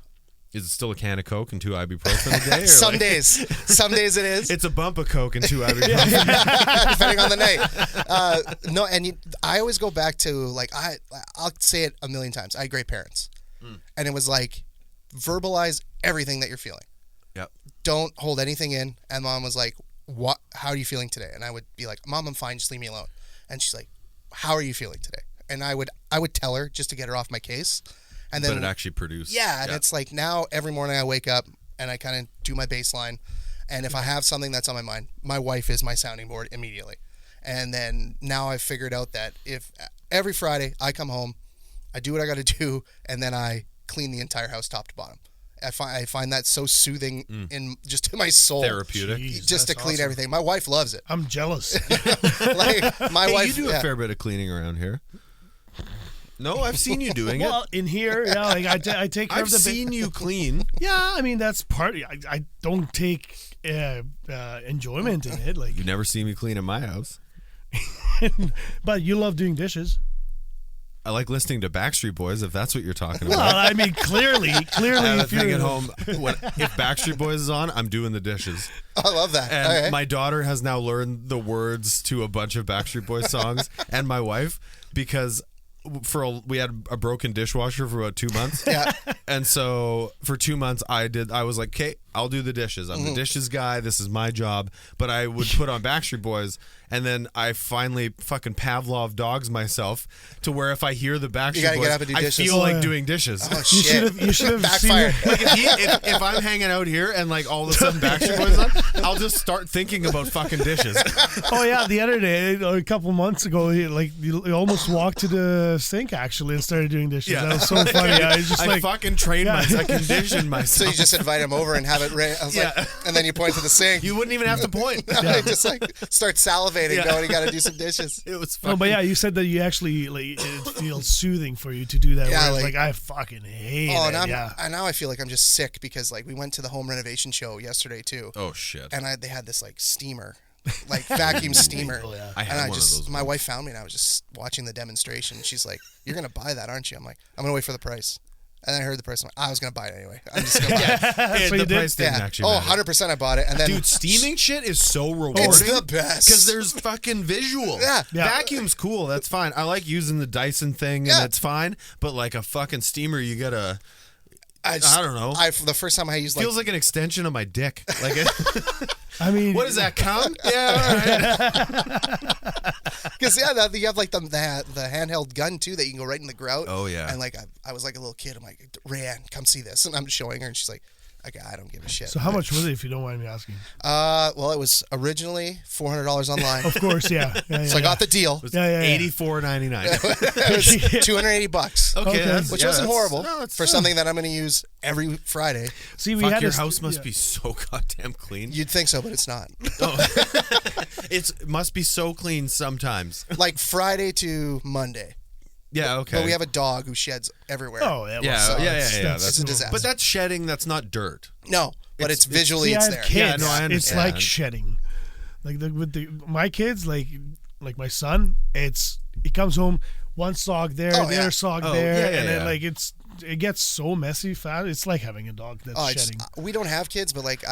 Is it still a can of Coke and 2 ibuprofen a day? Or Some days it is. It's a bump of Coke and 2 ibuprofen. Depending on the night. No, and I always go back to, like, I'll say it a million times. I had great parents. And it was like, verbalize everything that you're feeling. Yep. Don't hold anything in. And Mom was like, "What? How are you feeling today?" And I would be like, "Mom, I'm fine. Just leave me alone." And she's like, "How are you feeling today?" And I would tell her just to get her off my case. And then but it actually produced. Yeah, and it's like now every morning I wake up and I kind of do my baseline. And if I have something that's on my mind, my wife is my sounding board immediately. And then now I've figured out that if every Friday I come home, I do what I got to do, and then I clean the entire house top to bottom. I find that so soothing in just to my soul. Therapeutic. Jeez, just to that's clean awesome. everything. My wife loves it. I'm jealous. Like my Hey, wife. you do a fair bit of cleaning around here. No, I've seen you doing Well, it. in here, yeah, like I take care I've of the seen you clean. Yeah, I mean that's part. I don't take enjoyment in it, like. You never see me clean in my house. But you love doing dishes. I like listening to Backstreet Boys, if that's what you're talking about. Well, I mean, clearly, I have a if thing you're at home. If Backstreet Boys is on, I'm doing the dishes. I love that. And Okay. my daughter has now learned the words to a bunch of Backstreet Boys songs, and my wife, because we had a broken dishwasher for about 2 months. Yeah. And so for 2 months I was like, okay, I'll do the dishes. I'm the dishes guy. This is my job. But I would put on Backstreet Boys, and then I finally fucking Pavlov dogs myself to where if I hear the Backstreet gotta Boys, get up and do I dishes. feel Oh, like yeah. doing dishes. Oh shit! You should have Backfired. seen. Like if I'm hanging out here and like all of a sudden Backstreet Boys on, I'll just start thinking about fucking dishes. Oh yeah, the other day, a couple months ago, you almost walked to the sink actually and started doing dishes. Yeah. That was so funny. I was just I like, fucking trained myself. I conditioned So myself. you just invite him over and have it. I was like, and then you point to the sink. You wouldn't even have to point. You just like start salivating, Yeah. going, you got to do some dishes. It was no, fucking. but yeah, you said that you actually like it feels soothing for you to do that. Yeah, whereas, like- I fucking hate Oh, it. and Yeah. now I feel like I'm just sick because like we went to the home renovation show yesterday too, Oh shit! and they had this like steamer, like vacuum steamer. Oh, yeah. I had And I one just, of those. my wife found me and I was just watching the demonstration. She's like, "You're gonna buy that, aren't you?" I'm like, "I'm gonna wait for the price." And then I heard the price. I'm like, I was gonna buy it anyway. I'm just gonna buy it. So you the did? price didn't Yeah. actually. Oh, matter. 100% I bought it. And then Dude, steaming shit is so rewarding. it's the best. Because there's fucking visual. Yeah. Yeah. Vacuum's cool. That's fine. I like using the Dyson thing, and Yeah. it's fine. But like a fucking steamer, you gotta. I don't know. The first time I used like Feels like an extension of my dick. Like, I mean, what does that count? Yeah, all right. because you have like the handheld gun too that you can go right in the grout. Oh, yeah. And like I was like a little kid. I'm like, Rayanne, come see this, and I'm showing her, and she's like, okay, I don't give a shit. So how much was it, if you don't mind me asking? Well, it was originally $400 online, Of course, yeah. so I got the deal. Yeah. It was $280. Okay, that's, Which yeah, wasn't that's- horrible no, that's- for something that I'm going to use every Friday. See, we Fuck, had your this- house must yeah. be so goddamn clean. You'd think so, but it's not. It must be so clean sometimes. Like Friday to Monday. Yeah, okay. But we have a dog who sheds everywhere. Oh, yeah. Well, Yeah, So yeah. it's- That's a disaster. But that's shedding. That's not dirt. No, but it's visually See, I it's have there. kids. Yeah, no, I It's understand. like shedding. Like my kids, like my son, he comes home, one sock there, Oh, the yeah. other sock Oh, there, yeah, and then yeah. like it gets so messy fast. It's like having a dog that's Oh, shedding. we don't have kids, but like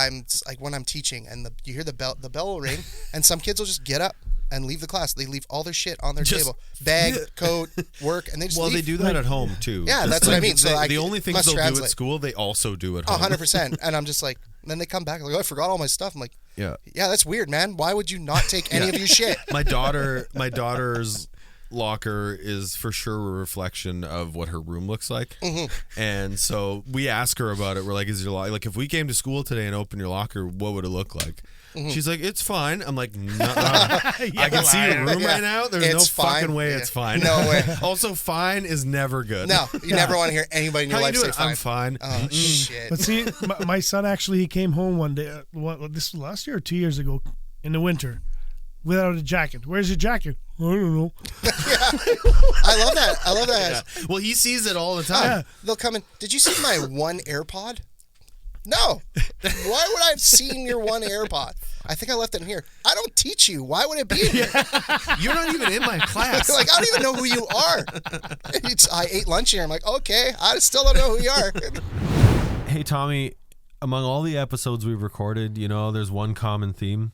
when I'm teaching and you hear the bell will ring, and some kids will just get up and leave the class. They leave all their shit on their Just- table, bag, coat, work, and they just Well, leave. they do that at home too. Yeah, Just that's what I mean. So the only things must they'll do translate. at school, they also do at Oh, home. 100%. And I'm just like, then they come back like, oh, I forgot all my stuff. I'm like, Yeah. yeah, that's weird, man. Why would you not take any of your shit? My daughter's locker is for sure a reflection of what her room looks like. Mm-hmm. And so we ask her about it. We're like, is your like if we came to school today and opened your locker, what would it look like? Mm-hmm. She's like, it's fine. I'm like, no. I can see your room Yeah. right now. There's It's no fine. fucking way Yeah. it's fine. No way. Also, fine is never good. No, you never want to hear anybody in your How you life say doing? fine. I'm fine. Oh, shit. But see, my son actually, he came home one day. This was last year or 2 years ago, in the winter, without a jacket. Where's your jacket? I don't know. I love that. I love that. Yeah. Well, he sees it all the time. Yeah. They'll come in. Did you see my one AirPod? No. Why would I have seen your one AirPod? I think I left it in here. I don't teach you. Why would it be in here? You're not even in my class. Like, I don't even know who you are. I ate lunch here. I'm like, okay, I still don't know who you are. Hey, Tommy, among all the episodes we've recorded, there's one common theme,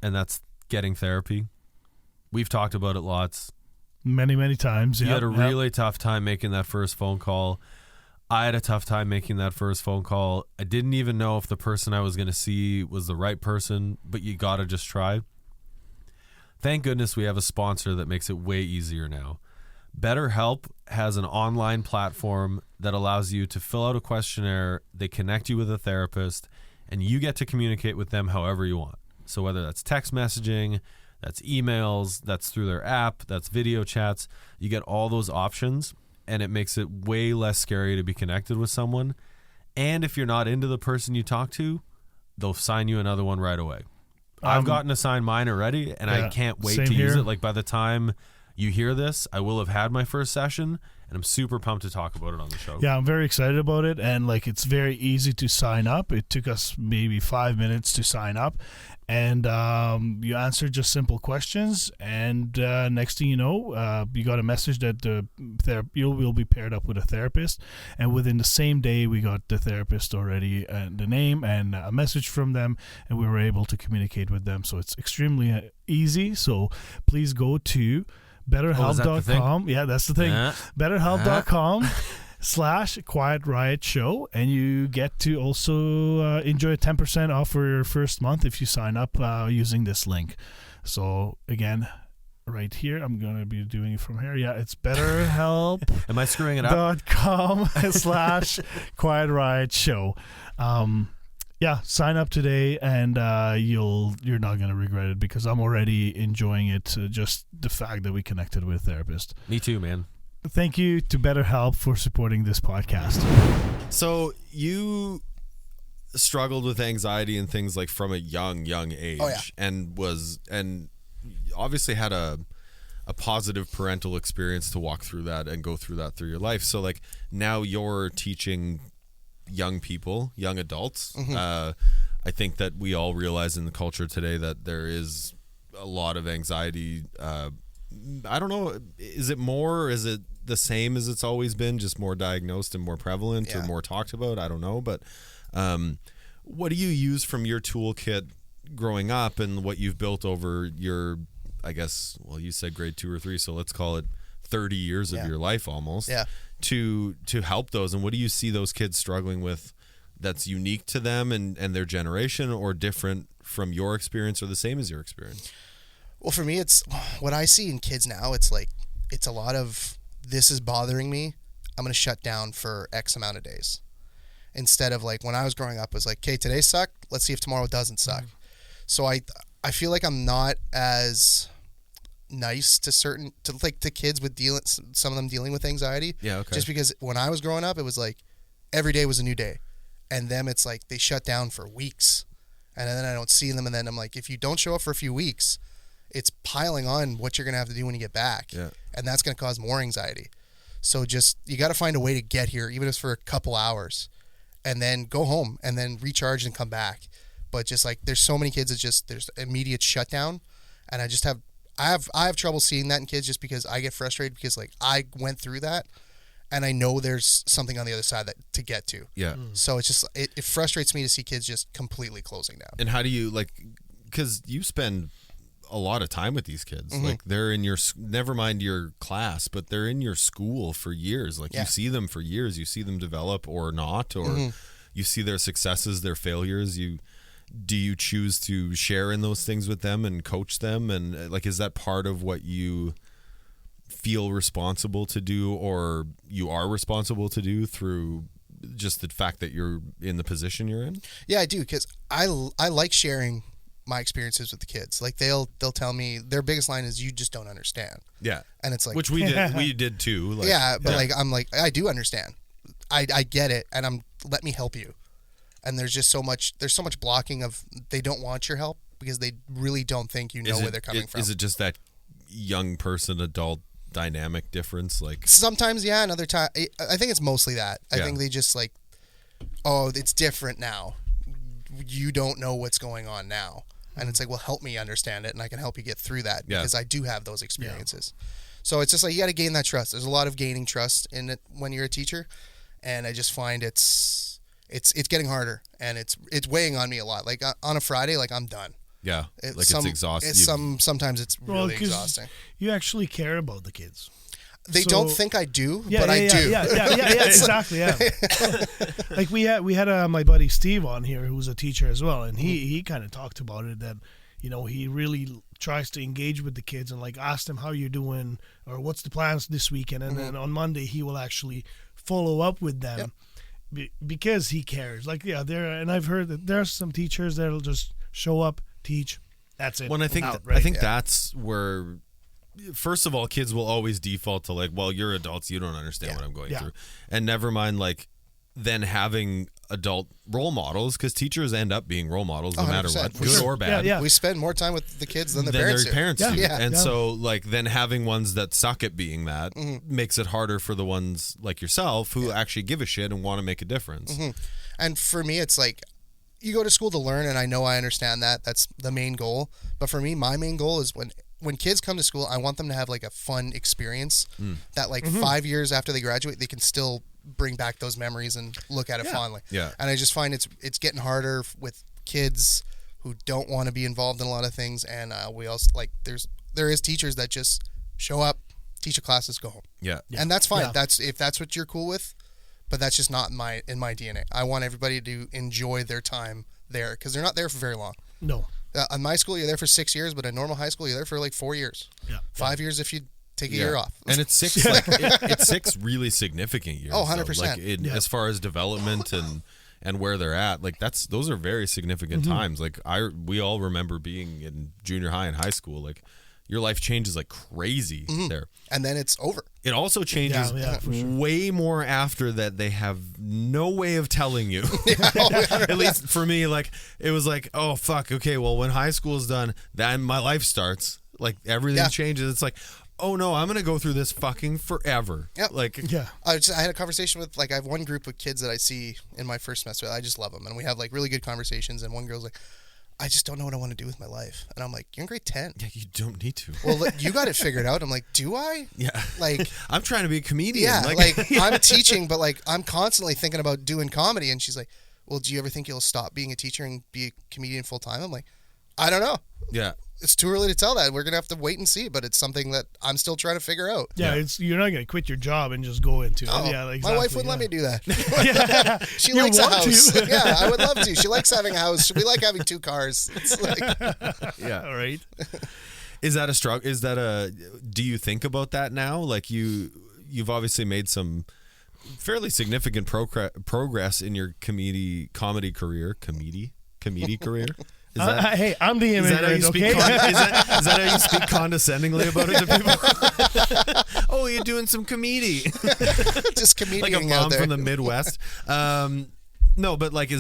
and that's getting therapy. We've talked about it lots. Many, many times. You Yep, had a yep. really tough time making that first phone call. I had a tough time making that first phone call. I didn't even know if the person I was going to see was the right person, but you got to just try. Thank goodness we have a sponsor that makes it way easier now. BetterHelp has an online platform that allows you to fill out a questionnaire. They connect you with a therapist, and you get to communicate with them however you want. So whether that's text messaging, that's emails, that's through their app, that's video chats, you get all those options, and it makes it way less scary to be connected with someone. And if you're not into the person you talk to, they'll sign you another one right away. I've gotten assigned mine already, and I can't wait to use it. Like, by the time you hear this, I will have had my first session, and I'm super pumped to talk about it on the show. Yeah, I'm very excited about it, and like it's very easy to sign up. It took us maybe 5 minutes to sign up, and you answer just simple questions, and next thing you know, you got a message that you will be paired up with a therapist, and within the same day, we got the therapist already, and the name and a message from them, and we were able to communicate with them. So it's extremely easy. So please go to BetterHelp.com. Yeah, that's the thing. BetterHelp.com/Quiet Riot Show, and you get to also enjoy 10% off for your first month if you sign up using this link. So again, right here, I'm going to be doing it from here. Yeah, it's BetterHelp. Am I screwing it up? .com/Quiet Riot Show. Yeah, sign up today, and you're not going to regret it, because I'm already enjoying it. Just the fact that we connected with a therapist. Me too, man. Thank you to BetterHelp for supporting this podcast. So you struggled with anxiety and things like from a young age, and obviously had a positive parental experience to walk through that and go through that through your life. So like now you're teaching young people, young adults. I think that we all realize in the culture today that there is a lot of anxiety. I don't know, is it more, or is it the same as it's always been, just more diagnosed and more prevalent or more talked about? I don't know, but what do you use from your toolkit growing up and what you've built over your, I guess, well, you said grade 2 or 3, so let's call it 30 years of your life almost, to help those? And what do you see those kids struggling with that's unique to them and their generation, or different from your experience, or the same as your experience? Well, for me, it's what I see in kids now. It's like, it's a lot of, this is bothering me, I'm going to shut down for X amount of days. Instead of like when I was growing up, it was like, okay, today sucked, let's see if tomorrow doesn't suck. So I feel like I'm not as nice to kids with some of them dealing with anxiety. Yeah, okay. Just because when I was growing up, it was like every day was a new day, and them it's like they shut down for weeks, and then I don't see them, and then I'm like, if you don't show up for a few weeks, it's piling on what you're gonna have to do when you get back, and that's gonna cause more anxiety. So just, you got to find a way to get here, even if it's for a couple hours, and then go home and then recharge and come back. But just like, there's so many kids that just, there's immediate shutdown, and I have trouble seeing that in kids, just because I get frustrated, because like I went through that, and I know there's something on the other side to get to. Yeah. So it's just, it frustrates me to see kids just completely closing down. And how do you, like, because you spend a lot of time with these kids, like they're in your, never mind your class, but they're in your school for years. Like you see them for years, you see them develop or not, or you see their successes, their failures. Do you choose to share in those things with them and coach them? And like, is that part of what you feel responsible to do, or you are responsible to do through just the fact that you're in the position you're in? Yeah, I do, because I like sharing my experiences with the kids. Like they'll tell me, their biggest line is, "You just don't understand." Yeah, and it's like, which we did too. Like, but like I'm like, I do understand. I get it, and let me help you. And there's so much blocking of, they don't want your help because they really don't think you know where they're coming from. Is it just that young person adult dynamic difference? Like sometimes, yeah, another time I think it's mostly that. I think they just like, oh, it's different now. You don't know what's going on now. And it's like, well, help me understand it, and I can help you get through that, because I do have those experiences. So it's just like, you got to gain that trust. There's a lot of gaining trust in it when you're a teacher, and I just find it's getting harder, and it's weighing on me a lot. Like on a Friday, like I'm done. Yeah, it's exhausting. Sometimes it's really exhausting. You actually care about the kids. They don't think I do, but I do. Yeah, exactly. Yeah, like we had my buddy Steve on here, who's a teacher as well, and he kind of talked about it, that he really tries to engage with the kids and like ask them how you're doing or what's the plans this weekend. And then on Monday, he will actually follow up with them because he cares. Like, and I've heard that there's some teachers that'll just show up, teach, that's it. Well, I think that's where, first of all, kids will always default to like, well, you're adults, you don't understand what I'm going through. And never mind, like, then having adult role models, because teachers end up being role models no matter what, good or bad. We spend more time with the kids than the parents do. Yeah. And so, like, then having ones that suck at being that makes it harder for the ones like yourself who actually give a shit and want to make a difference. And for me, it's like, you go to school to learn, and I know I understand that. That's the main goal. But for me, my main goal is when kids come to school, I want them to have like a fun experience that like 5 years after they graduate, they can still bring back those memories and look at it fondly. Yeah. And I just find it's getting harder with kids who don't want to be involved in a lot of things. And we also like there is teachers that just show up, teach a classes, go home. Yeah. And that's fine. That's if that's what you're cool with, but that's just not in my DNA. I want everybody to enjoy their time there because they're not there for very long. No. On my school, you're there for 6 years, but in normal high school, you're there for like 4 years. Yeah. 5 years if you take a year off. And it's six, like it's 6 really significant years. Oh, 100%. Like as far as development and where they're at, like those are very significant times. Like we all remember being in junior high and high school. Like your life changes like crazy there. And then it's over. It also changes for sure. way more after that. They have no way of telling you. At least for me, like it was like, oh fuck, okay, well when high school is done, then my life starts. Like everything changes. It's like, oh no, I'm gonna go through this fucking forever. Yep. Like I had a conversation with I have one group of kids that I see in my first semester. I just love them, and we have like really good conversations. And one girl's like, I just don't know what I want to do with my life. And I'm like, you're in grade 10. Yeah, you don't need to. Well, you got it figured out. I'm like, do I? Yeah. Like, I'm trying to be a comedian. yeah, I'm teaching, but like, I'm constantly thinking about doing comedy. And she's like, well, do you ever think you'll stop being a teacher and be a comedian full time? I'm like, I don't know. Yeah. It's too early to tell that. We're going to have to wait and see, but it's something that I'm still trying to figure out. Yeah, you're not going to quit your job and just go into it. Oh, Yeah, exactly, my wife wouldn't let me do that. She likes a house. Yeah, I would love to. She likes having a house. We like having 2 cars. It's like, Yeah. All right. Is that a struggle? Do you think about that now? Like you've obviously made some fairly significant progress in your comedy career. Comedy career? Is that, hey, I'm the immigrant, okay? Is that how you speak condescendingly about it to people? Oh, you're doing some comedy. just comedian Like a out mom there. from the Midwest. No, but like,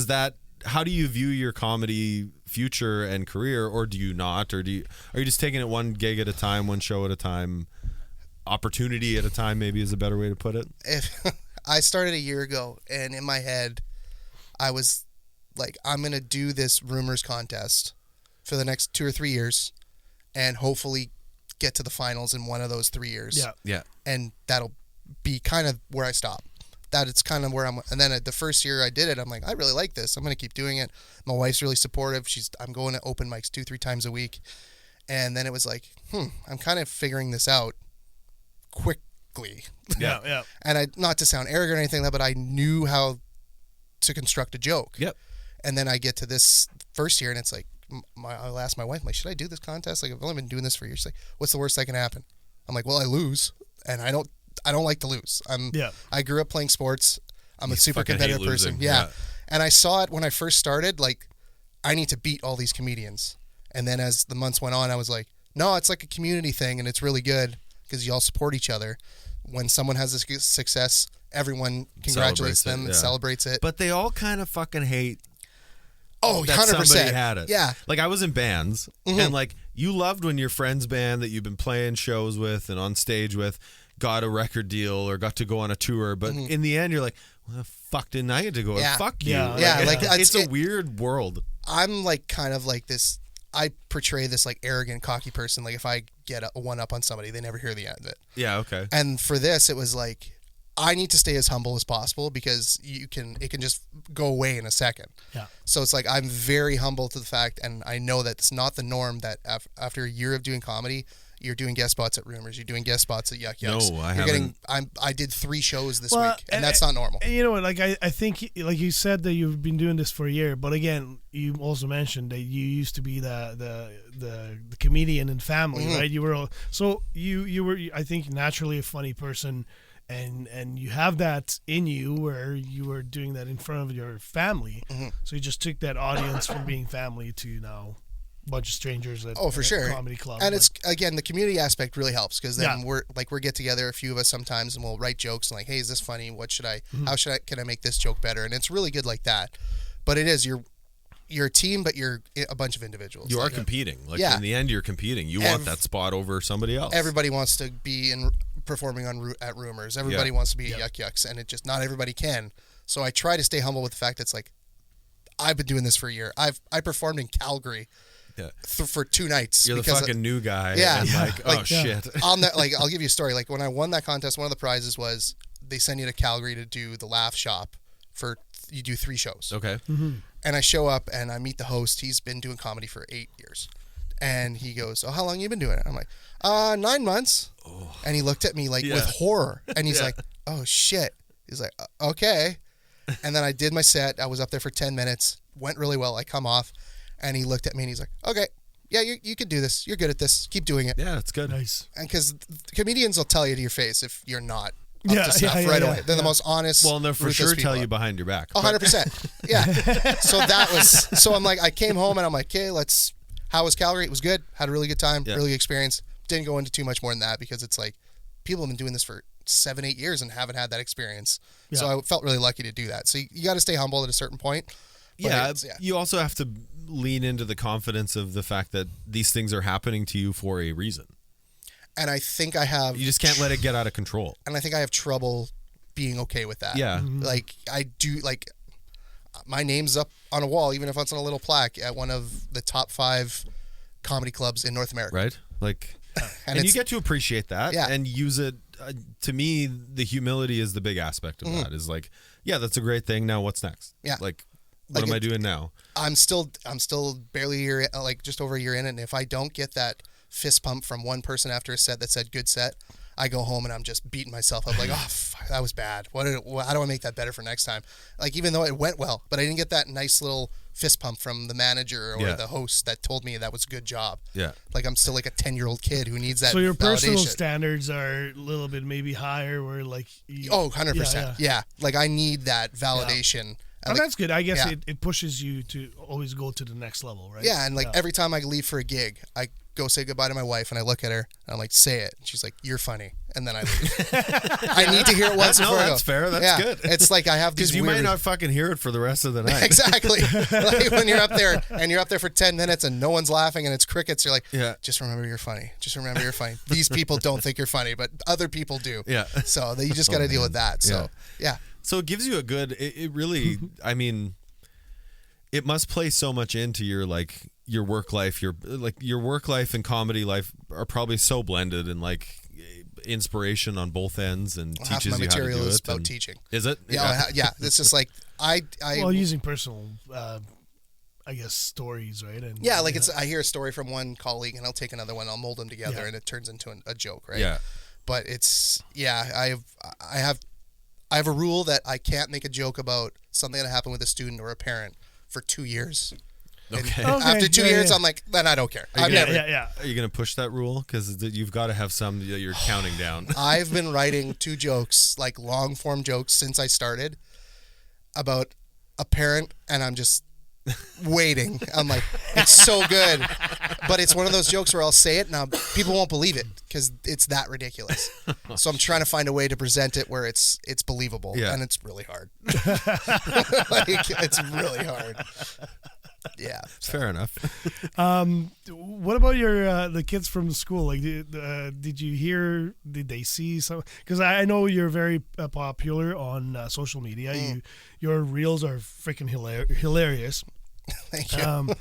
how do you view your comedy future and career, or do you not? Or are you just taking it one gig at a time, one show at a time, opportunity at a time, maybe is a better way to put it? If I started a year ago, and in my head, I was like, I'm going to do this rumors contest for the next 2 or 3 years and hopefully get to the finals in one of those 3 years. Yeah. Yeah. And that'll be kind of where I stop. That it's kind of where I'm. And then the first year I did it, I'm like, I really like this. I'm going to keep doing it. My wife's really supportive. I'm going to open mics 2-3 times a week. And then it was like, I'm kind of figuring this out quickly. Yeah. And not to sound arrogant or anything like that, but I knew how to construct a joke. Yep. And then I get to this first year, and it's like, I'll ask my wife, I'm like, should I do this contest? Like, I've only been doing this for years. She's like, what's the worst that can happen? I'm like, well, I lose, and I don't like to lose. I grew up playing sports. I'm a super competitive person. Yeah. And I saw it when I first started. Like, I need to beat all these comedians. And then as the months went on, I was like, no, it's like a community thing, and it's really good because you all support each other. When someone has a success, everyone congratulates them and celebrates it. But they all kind of fucking hate. Oh, that 100%. Somebody had it. Yeah. Like I was in bands, and like you loved when your friend's band that you've been playing shows with and on stage with got a record deal or got to go on a tour. But in the end, you're like, well, the fuck didn't I get to go? Yeah. Fuck you. Yeah. Like it's a weird world. I'm like kind of like this. I portray this like arrogant, cocky person. Like if I get a one up on somebody, they never hear the end of it. Yeah. Okay. And for this, it was like, I need to stay as humble as possible because it can just go away in a second. Yeah. So it's like, I'm very humble to the fact, and I know that it's not the norm that after a year of doing comedy, You're doing guest spots at Rumors. You're doing guest spots at Yuck Yucks. No, I haven't. I did 3 shows this week, and that's not normal. And you know what? Like I think, like you said that you've been doing this for a year, but again, you also mentioned that you used to be the comedian in family, right? You were you were, I think, naturally a funny person, and you have that in you where you were doing that in front of your family. So you just took that audience from being family to now bunch of strangers at for sure comedy club. And it's, again, the community aspect really helps, because then Yeah. we're get together, a few of us sometimes, and we'll write jokes and like, hey, is this funny? What should I can I make this joke better? And it's really good like that. But it is, you're a team, but you're a bunch of individuals. You are competing. Like, Yeah. in the end, you're competing. You want that spot over somebody else. Everybody wants to be performing at Rumors. Everybody wants to be at Yuck Yucks, and it just, not everybody can. So I try to stay humble with the fact that it's like, I've been doing this for a year. I performed in Calgary for 2 nights. You're the fucking new guy. Yeah. And like, oh shit. I'll give you a story. Like, when I won that contest, one of the prizes was they send you to Calgary to do the Laugh Shop you do 3 shows. Okay. And I show up and I meet the host. He's been doing comedy for 8 years. And he goes, oh, how long you been doing it? I'm like, 9 months. Oh. And he looked at me like with horror. And he's like, oh shit. He's like, okay. And then I did my set. I was up there for 10 minutes. Went really well. I come off. And he looked at me and he's like, okay, yeah, you can do this. You're good at this. Keep doing it. Yeah, it's good. Nice. And because comedians will tell you to your face if you're not up to snuff right away. They're the most honest. Well, and they'll for sure tell you behind your back. 100%. Yeah. So I'm like, I came home and I'm like, okay, how was Calgary? It was good. Had a really good time. Really good experience. Didn't go into too much more than that, because it's like, people have been doing this for 7-8 years and haven't had that experience. Yeah. So I felt really lucky to do that. So you got to stay humble at a certain point. You also have to lean into the confidence of the fact that these things are happening to you for a reason. And I think I have... You just can't let it get out of control. And I think I have trouble being okay with that. Yeah. Like, I do, like, my name's up on a wall, even if it's on a little plaque, at one of the top 5 comedy clubs in North America. Right? Like... And you get to appreciate that and use it. To me, the humility is the big aspect of that. Is like, yeah, that's a great thing. Now what's next? Yeah. Like, what am I doing now? I'm still barely a year, like just over a year in, and if I don't get that fist pump from one person after a set that said good set, I go home and I'm just beating myself up like, oh, fuck, that was bad. How do I make that better for next time? Like, even though it went well, but I didn't get that nice little fist pump from the manager or the host that told me that was a good job. Yeah. Like, I'm still like a 10-year-old kid who needs that. So your personal standards are a little bit maybe higher, where like 100%. Yeah. Like, I need that validation. Yeah. And that's good. I guess it pushes you to always go to the next level, right? Yeah, and like every time I leave for a gig, I go say goodbye to my wife and I look at her and I'm like, say it. And she's like, you're funny. And then I leave. I need to hear it once before I go. That's fair. That's good. It's like I have these because you might not fucking hear it for the rest of the night. Exactly. Like when you're up there and you're up there for 10 minutes and no one's laughing and it's crickets, you're like, just remember you're funny. Just remember you're funny. These people don't think you're funny, but other people do. Yeah. So you just got to deal with that. So, yeah. So it gives you a good, it really, I mean, it must play so much into your work life. Your work life and comedy life are probably so blended, and like inspiration on both ends, and teaches you how to do it. Half my material is about teaching. Is it? Yeah. It's just like using personal, I guess, stories, right? And I hear a story from one colleague and I'll take another one, I'll mold them together, and it turns into a joke, right? Yeah. But I have a rule that I can't make a joke about something that happened with a student or a parent for 2 years. Okay. After 2 years, I'm like, then I don't care. Are you going to push that rule? Because you've got to have some that you're counting down. I've been writing 2 jokes, like long form jokes, since I started about a parent, and I'm just waiting. I'm like, it's so good. But it's one of those jokes where I'll say it and people won't believe it because it's that ridiculous. So I'm trying to find a way to present it where it's believable, and it's really hard. It's really hard. Yeah, fair enough. What about your the kids from school? Like, did you hear? Did they see some? Because I know you're very popular on social media. Your reels are freaking hilarious. Thank you.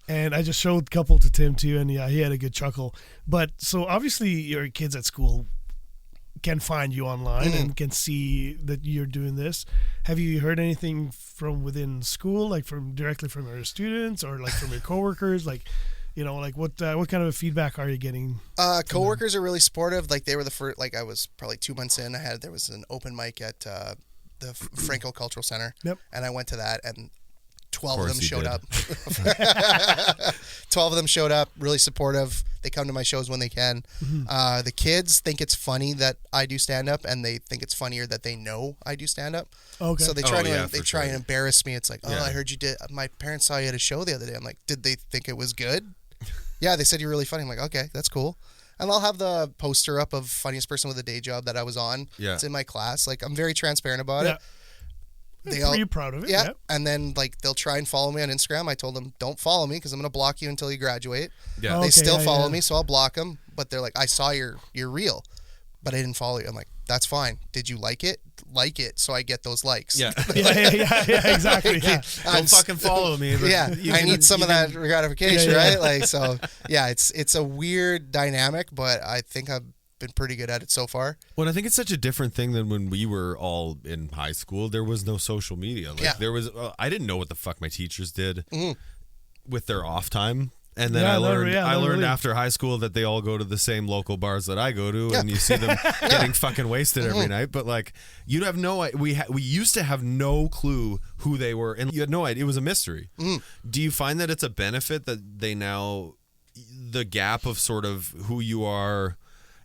And I just showed a couple to Tim too, and he had a good chuckle. But so obviously your kids at school can find you online and can see that you're doing this. Have you heard anything from within school, like directly from your students or like from your coworkers? Like, Like what kind of feedback are you getting? Coworkers are really supportive. Like they were the first. Like I was probably 2 months in. There was an open mic at the Franco Cultural Center. Yep. And I went to that, and 12 of them showed did. up. 12 of them showed up, really supportive. They come to my shows when they can. The kids think it's funny that I do stand-up, and they think it's funnier that they know I do stand-up. Okay. So they try and embarrass me. It's like, Yeah. I heard you did. My parents saw you at a show the other day. I'm like, did they think it was good? Yeah, they said you're really funny. I'm like, okay, that's cool. And I'll have the poster up of funniest person with a day job that I was on. Yeah. It's in my class. Like, I'm very transparent about it. Are you proud of it? Yeah. And then they'll try and follow me on Instagram. I told them, don't follow me because I'm going to block you until you graduate. Yeah. Oh, They okay, still follow yeah. me, so I'll block them. But they're like, I saw your reel, but I didn't follow you. I'm like, that's fine. Did you like it? Like it, so I get those likes. Yeah. Yeah, exactly. Yeah. Don't fucking follow me. But Yeah, I need some of that gratification, Yeah, yeah. right? Like, so yeah, it's a weird dynamic, but I think I've been pretty good at it so far. Well, I think it's such a different thing than when we were all in high school. There was no social media. Like, Yeah. there was. I didn't know what the fuck my teachers did with their off time. And then Yeah, I learned yeah, I learned really. after high school that they all go to the same local bars that I go to, and you see them getting fucking wasted every night. But like, you'd have no we used to have no clue who they were, and you had no idea. It was a mystery. Do you find that it's a benefit that they now the gap of sort of who you are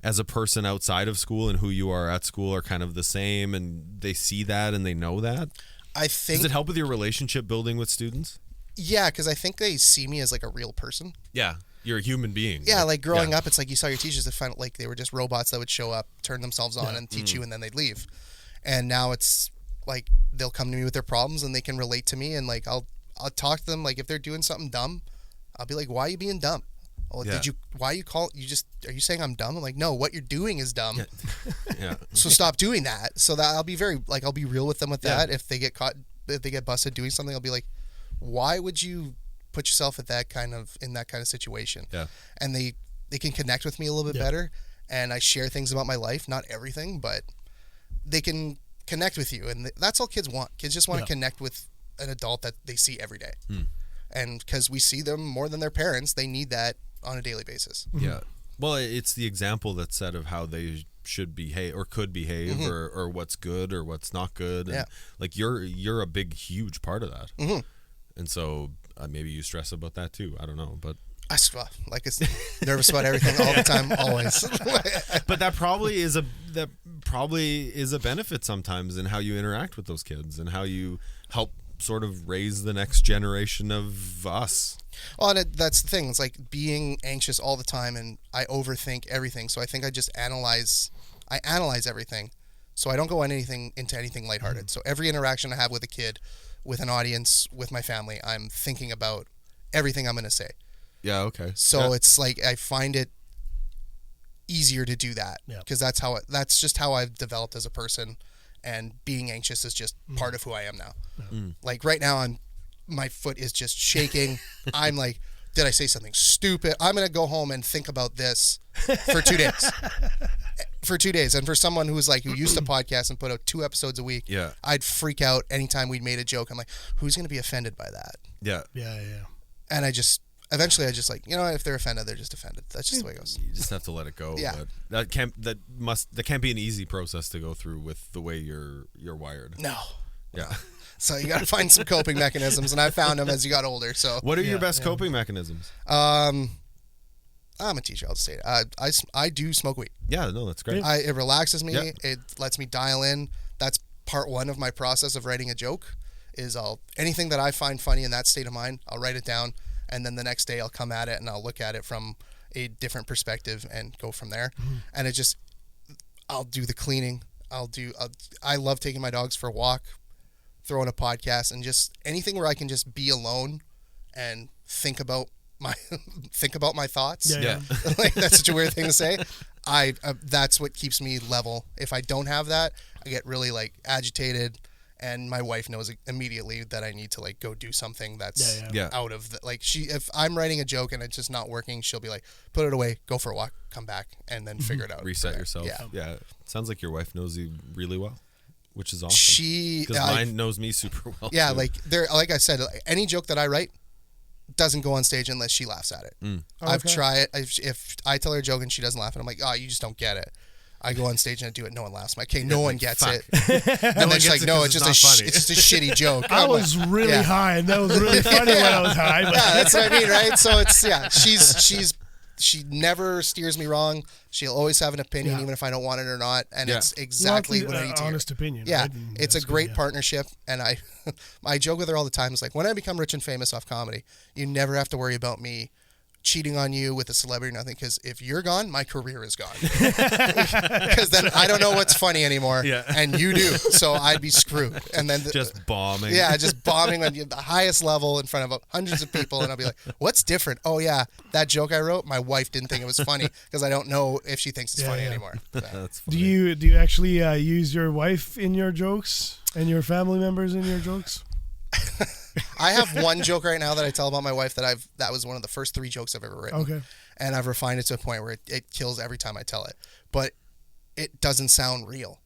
as a person outside of school and who you are at school are kind of the same, and they see that and they know that? I think Does it help with your relationship building with students? yeah, because I think they see me as like a real person. Yeah, you're a human being. Yeah, like growing up, it's like you saw your teachers that found like they were just robots that would show up, turn themselves on, and teach you, and then they'd leave. And now it's like they'll come to me with their problems, and they can relate to me, and like I'll talk to them. Like if they're doing something dumb, I'll be like, "Why are you being dumb? Well, Yeah. Why you call? You just are you saying I'm dumb? I'm like, no, what you're doing is dumb. Yeah. So stop doing that. So that I'll be I'll be real with them with Yeah. that. If they get caught, if they get busted doing something, I'll be like, why would you put yourself in that kind of situation? Yeah. And they can connect with me a little bit better, and I share things about my life, not everything, but they can connect with you, and that's all kids want. Kids just want to connect with an adult that they see every day, and because we see them more than their parents, they need that on a daily basis. Yeah. Well, it's the example that's set of how they should behave or could behave or what's good or what's not good. And Yeah. like you're a big, huge part of that. And so maybe you stress about that too. I don't know, but It's nervous about everything all the time, always. but that probably is a benefit sometimes in how you interact with those kids and how you help sort of raise the next generation of us. Well, and that's the thing. It's like being anxious all the time, and I overthink everything. So I think I just analyze everything. So I don't go into anything lighthearted. So every interaction I have with a kid, with an audience, with my family, I'm thinking about everything I'm going to say. Yeah. Okay. So Yeah. it's like I find it easier to do that because that's just how I've developed as a person, and being anxious is just part of who I am now. Like right now, my foot is just shaking. I'm like, did I say something stupid? I'm gonna go home and think about this for 2 days. For 2 days, and for someone who used to podcast and put out 2 episodes a week, Yeah. I'd freak out anytime we'd made a joke. I'm like, who's gonna be offended by that? Yeah. Yeah. And eventually I just like, if they're offended, they're just offended. That's just the way it goes. You just have to let it go. Yeah. But that can't be an easy process to go through with the way you're wired. No. Yeah. So you got to find some coping mechanisms, and I found them as you got older. So What are your best coping mechanisms? I'm a teacher. I'll just say it. I do smoke weed. Yeah, no, that's great. It relaxes me. Yeah. It lets me dial in. That's part one of my process of writing a joke. Is anything that I find funny in that state of mind, I'll write it down, and then the next day I'll come at it and I'll look at it from a different perspective and go from there. And I'll do the cleaning. I love taking my dogs for a walk, throwing a podcast, and just anything where I can just be alone and think about my thoughts. Yeah. Like that's such a weird thing to say. That's what keeps me level. If I don't have that, I get really agitated, and my wife knows immediately that I need to go do something that's Yeah. out of the if I'm writing a joke and it's just not working, she'll be like, put it away, go for a walk, come back, and then figure it out. Reset from yourself. there. Yeah. Sounds like your wife knows you really well, which is awesome. She Because mine knows me super well. yeah, too. like I said, any joke that I write, doesn't go on stage unless she laughs at it. I've tried. If I tell her a joke and she doesn't laugh, and I'm like, oh, you just don't get it. I go on stage and I do it. No one laughs. I'm like, okay, no one gets it. And then she's like, no, it's just it's just a shitty joke. I was really high, and that was really funny when I was high. But. Yeah, that's what I mean, right? So it's she never steers me wrong. She'll always have an opinion, even if I don't want it or not. And it's exactly what I need to hear. Honest opinion. Yeah, right? it's a great partnership. And I joke with her all the time. It's like, when I become rich and famous off comedy, you never have to worry about me cheating on you with a celebrity or nothing, because if you're gone, my career is gone. Because then I don't know what's funny anymore, and you do, so I'd be screwed. And then just bombing. Yeah, just bombing on the highest level in front of hundreds of people, and I'll be like, what's different? Oh yeah, that joke I wrote, my wife didn't think it was funny, because I don't know if she thinks it's funny anymore. So. That's funny. Do you actually use your wife in your jokes and your family members in your jokes? I have one joke right now that I tell about my wife that was one of the first 3 jokes I've ever written. Okay. And I've refined it to a point where it kills every time I tell it. But it doesn't sound real.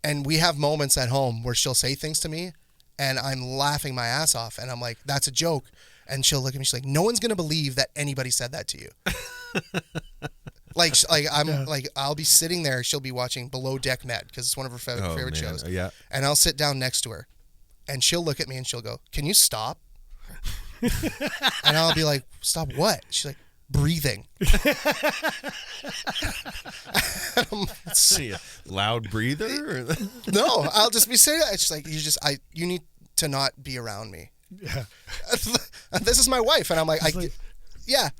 And we have moments at home where she'll say things to me and I'm laughing my ass off and I'm like, that's a joke. And she'll look at me, she's like, no one's going to believe that anybody said that to you. I'll be sitting there, she'll be watching Below Deck Med because it's one of her favorite shows. Yeah. And I'll sit down next to her. And she'll look at me and she'll go, can you stop? And I'll be like, stop what? She's like, breathing. Loud breather? No, I'll just be sitting there. It's like, you need to not be around me. Yeah. This is my wife. And I'm like, yeah,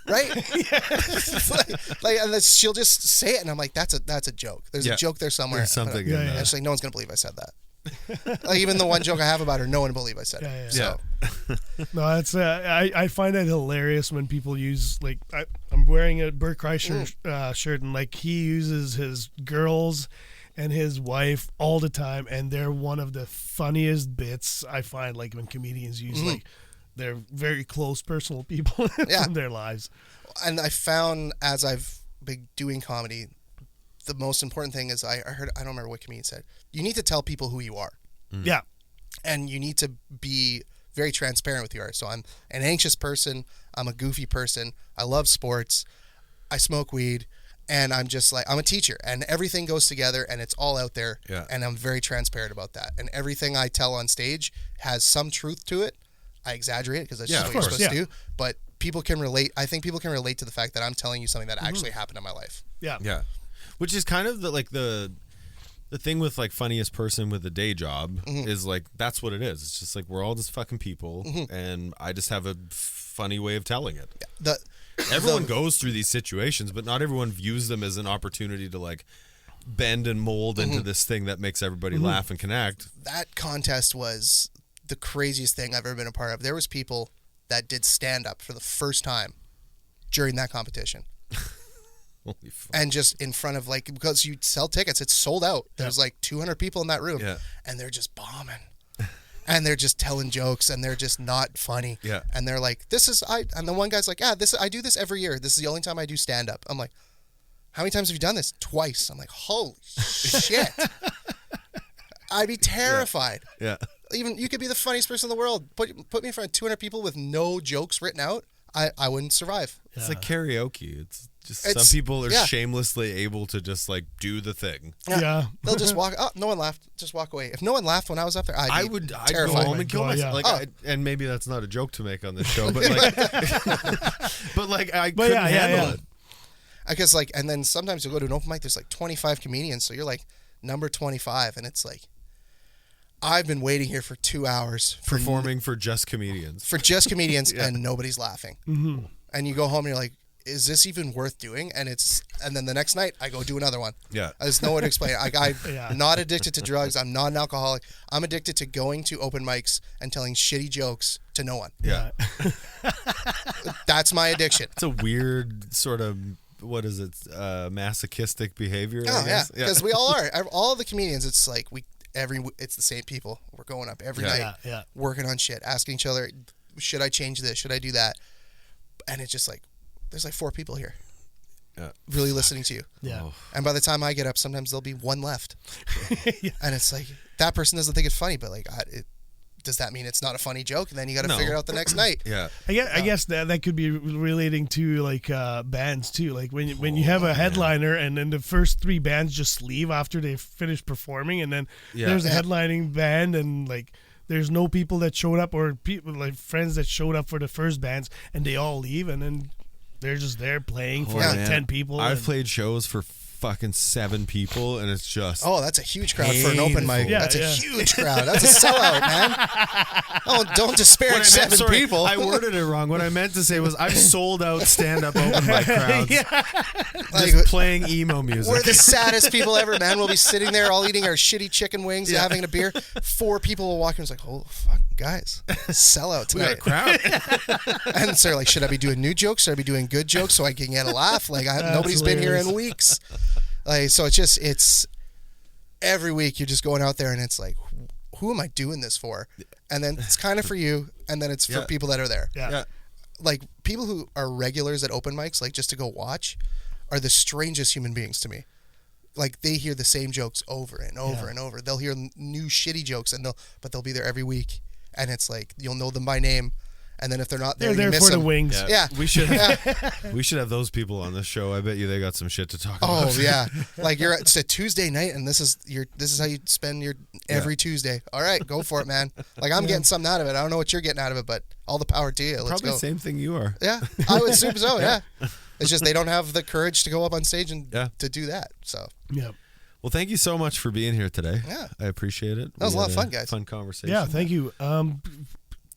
right? And then she'll just say it. And I'm like, that's a joke. There's a joke there somewhere. There's something in And she's like, no one's going to believe I said that. Like even the one joke I have about her, no one believe I said it. So. No, that's I find it hilarious when people use like I'm wearing a Bert Kreischer shirt, and like he uses his girls and his wife all the time, and they're one of the funniest bits I find. Like when comedians use like they're very close personal people from their lives. And I found as I've been doing comedy, the most important thing is I heard, I don't remember what comedian said, you need to tell people who you are. Yeah. And you need to be very transparent with who you are. So I'm an anxious person. I'm a goofy person. I love sports. I smoke weed. And I'm just like, I'm a teacher. And everything goes together and it's all out there. Yeah. And I'm very transparent about that. And everything I tell on stage has some truth to it. I exaggerate it because that's just what you're supposed to do. But people can relate. I think people can relate to the fact that I'm telling you something that actually happened in my life. Yeah. Yeah. Which is kind of the thing with like funniest person with a day job is like that's what it is. It's just like we're all just fucking people, and I just have a funny way of telling it. Everyone goes through these situations, but not everyone views them as an opportunity to like bend and mold into this thing that makes everybody laugh and connect. That contest was the craziest thing I've ever been a part of. There was people that did stand up for the first time during that competition. Holy fuck. And just in front of like, because you sell tickets, it's sold out. There's like 200 people in that room, and they're just bombing, and they're just telling jokes, and they're just not funny. Yeah. And they're like, and the one guy's like, I do this every year. This is the only time I do stand up. I'm like, how many times have you done this? Twice. I'm like, holy shit. I'd be terrified. Yeah. Even you could be the funniest person in the world. Put me in front of 200 people with no jokes written out. I wouldn't survive. It's like karaoke. It's just some people are shamelessly able to just like do the thing. Yeah. They'll just walk. Oh, no one laughed. Just walk away. If no one laughed when I was up there, I'd go home and kill myself. Yeah. And maybe that's not a joke to make on this show, but like, I couldn't handle it. Because like, and then sometimes you'll go to an open mic. There's like 25 comedians, so you're like number 25, and it's like, I've been waiting here for 2 hours performing for just comedians. And nobody's laughing. Mm-hmm. And you go home and you're like, is this even worth doing? And then the next night I go do another one. Yeah. I just know what to explain. I'm not addicted to drugs. I'm not an alcoholic. I'm addicted to going to open mics and telling shitty jokes to no one. Yeah. That's my addiction. It's a weird sort of, what is it? Masochistic behavior. Oh, yeah. Because we all are. All the comedians, it's like it's the same people. We're going up every night, working on shit, asking each other, should I change this? Should I do that? And it's just like, there's like 4 people here really listening to you. Yeah. Oh. And by the time I get up, sometimes there'll be one left. And it's like, that person doesn't think it's funny, but like, does that mean it's not a funny joke? And then you got to No. figure it out the next night. Yeah. I guess that could be relating to like bands too. Like when you have a headliner and then the first 3 bands just leave after they finish performing, and then there's a headlining band and like there's no people that showed up or people like friends that showed up for the first bands and they all leave and then they're just there playing for like 10 people. I've played shows for fucking 7 people and it's just that's a huge crowd for an open mic. Yeah, That's a huge crowd. That's a sellout, man. Don't disparage 7 people. I worded it wrong. What I meant to say was I've sold out stand-up open mic crowds just playing emo music. We're the saddest people ever, man. We'll be sitting there all eating our shitty chicken wings and having a beer. 4 people will walk in and it's like, oh, fuck, guys, sellout We got a tonight. crowd. And so like, should I be doing new jokes? Should I be doing good jokes so I can get a laugh? Like nobody's been here in weeks. Like, so it's every week you're just going out there and it's like, who am I doing this for? And then it's kind of for you, and then it's for people that are there. Yeah. Like people who are regulars at open mics, like just to go watch, are the strangest human beings to me. Like they hear the same jokes over and over and over. They'll hear new shitty jokes, but they'll be there every week, and it's like you'll know them by name. And then if they're not there, they're you there miss for the them. wings. Yeah. We should have those people on this show. I bet you they got some shit to talk about. Oh yeah, like it's a Tuesday night, and this is how you spend your every Tuesday. All right, go for it, man. Like I'm getting something out of it. I don't know what you're getting out of it, but all the power to you. Let's Probably go. the same thing you are. Yeah, I would assume so. Yeah, it's just they don't have the courage to go up on stage and to do that. So Yeah. Well, thank you so much for being here today. Yeah. I appreciate it. That was a lot of fun, guys. Fun conversation. Yeah, thank you.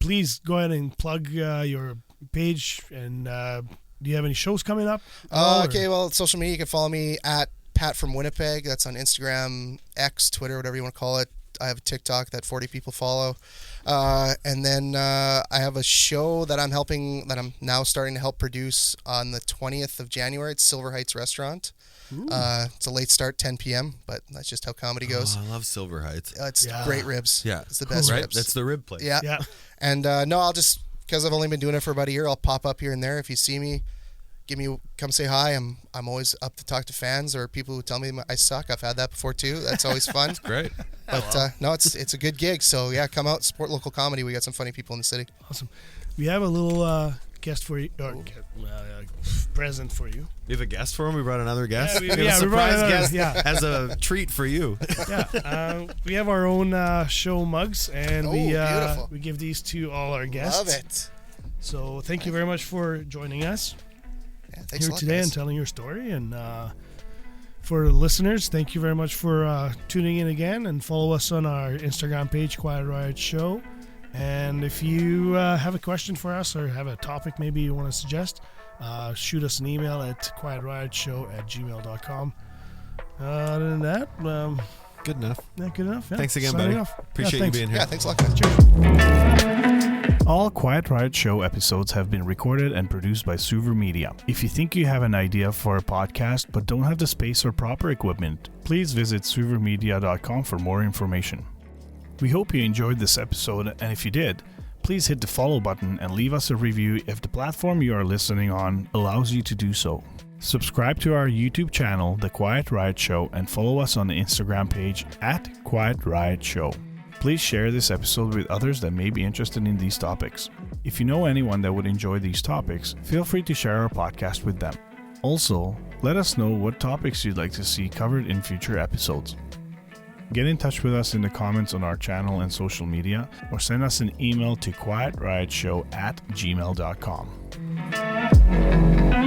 Please go ahead and plug your page. And do you have any shows coming up? Okay, well, social media, you can follow me at Pat from Winnipeg. That's on Instagram, X, Twitter, whatever you want to call it. I have a TikTok that 40 people follow. And then I have a show that I'm now starting to help produce on the 20th of January. It's Silver Heights Restaurant. It's a late start, 10 p.m., but that's just how comedy goes. Oh, I love Silver Heights. It's great ribs. Yeah. It's the best right? ribs. That's the rib place. Yeah. Yeah. And no, I'll just, because I've only been doing it for about a year, I'll pop up here and there. If you see me, come say hi. I'm always up to talk to fans or people who tell me I suck. I've had that before too. That's always fun. Great. But no, it's a good gig. So yeah, come out, support local comedy. We got some funny people in the city. Awesome. We have a little guest for you, or present for you. We have a guest for him. We brought another guest. Yeah, we have a surprise guest yeah. as a treat for you. Yeah, we have our own show mugs, and beautiful. we give these to all our guests. Love it. So thank you very much for joining us Yeah, thanks here a lot, today guys. and telling your story. And for the listeners, thank you very much for tuning in again, and follow us on our Instagram page, Quiet Riot Show. And if you have a question for us or have a topic maybe you want to suggest, shoot us an email at quietriot@gmail.com. Other than that, Good enough. yeah, good enough. Yeah. Thanks again, Signing buddy. off. Appreciate you thanks. being here. Yeah, thanks a lot, guys. All Quiet Riot Show episodes have been recorded and produced by SuverMedia. If you think you have an idea for a podcast but don't have the space or proper equipment, please visit SuverMedia.com for more information. We hope you enjoyed this episode, and if you did, please hit the follow button and leave us a review if the platform you are listening on allows you to do so. Subscribe to our YouTube channel, The Quiet Riot Show, and follow us on the Instagram page at Quiet Riot Show. Please share this episode with others that may be interested in these topics. If you know anyone that would enjoy these topics, feel free to share our podcast with them. Also, let us know what topics you'd like to see covered in future episodes. Get in touch with us in the comments on our channel and social media, or send us an email to quietriotshow@gmail.com.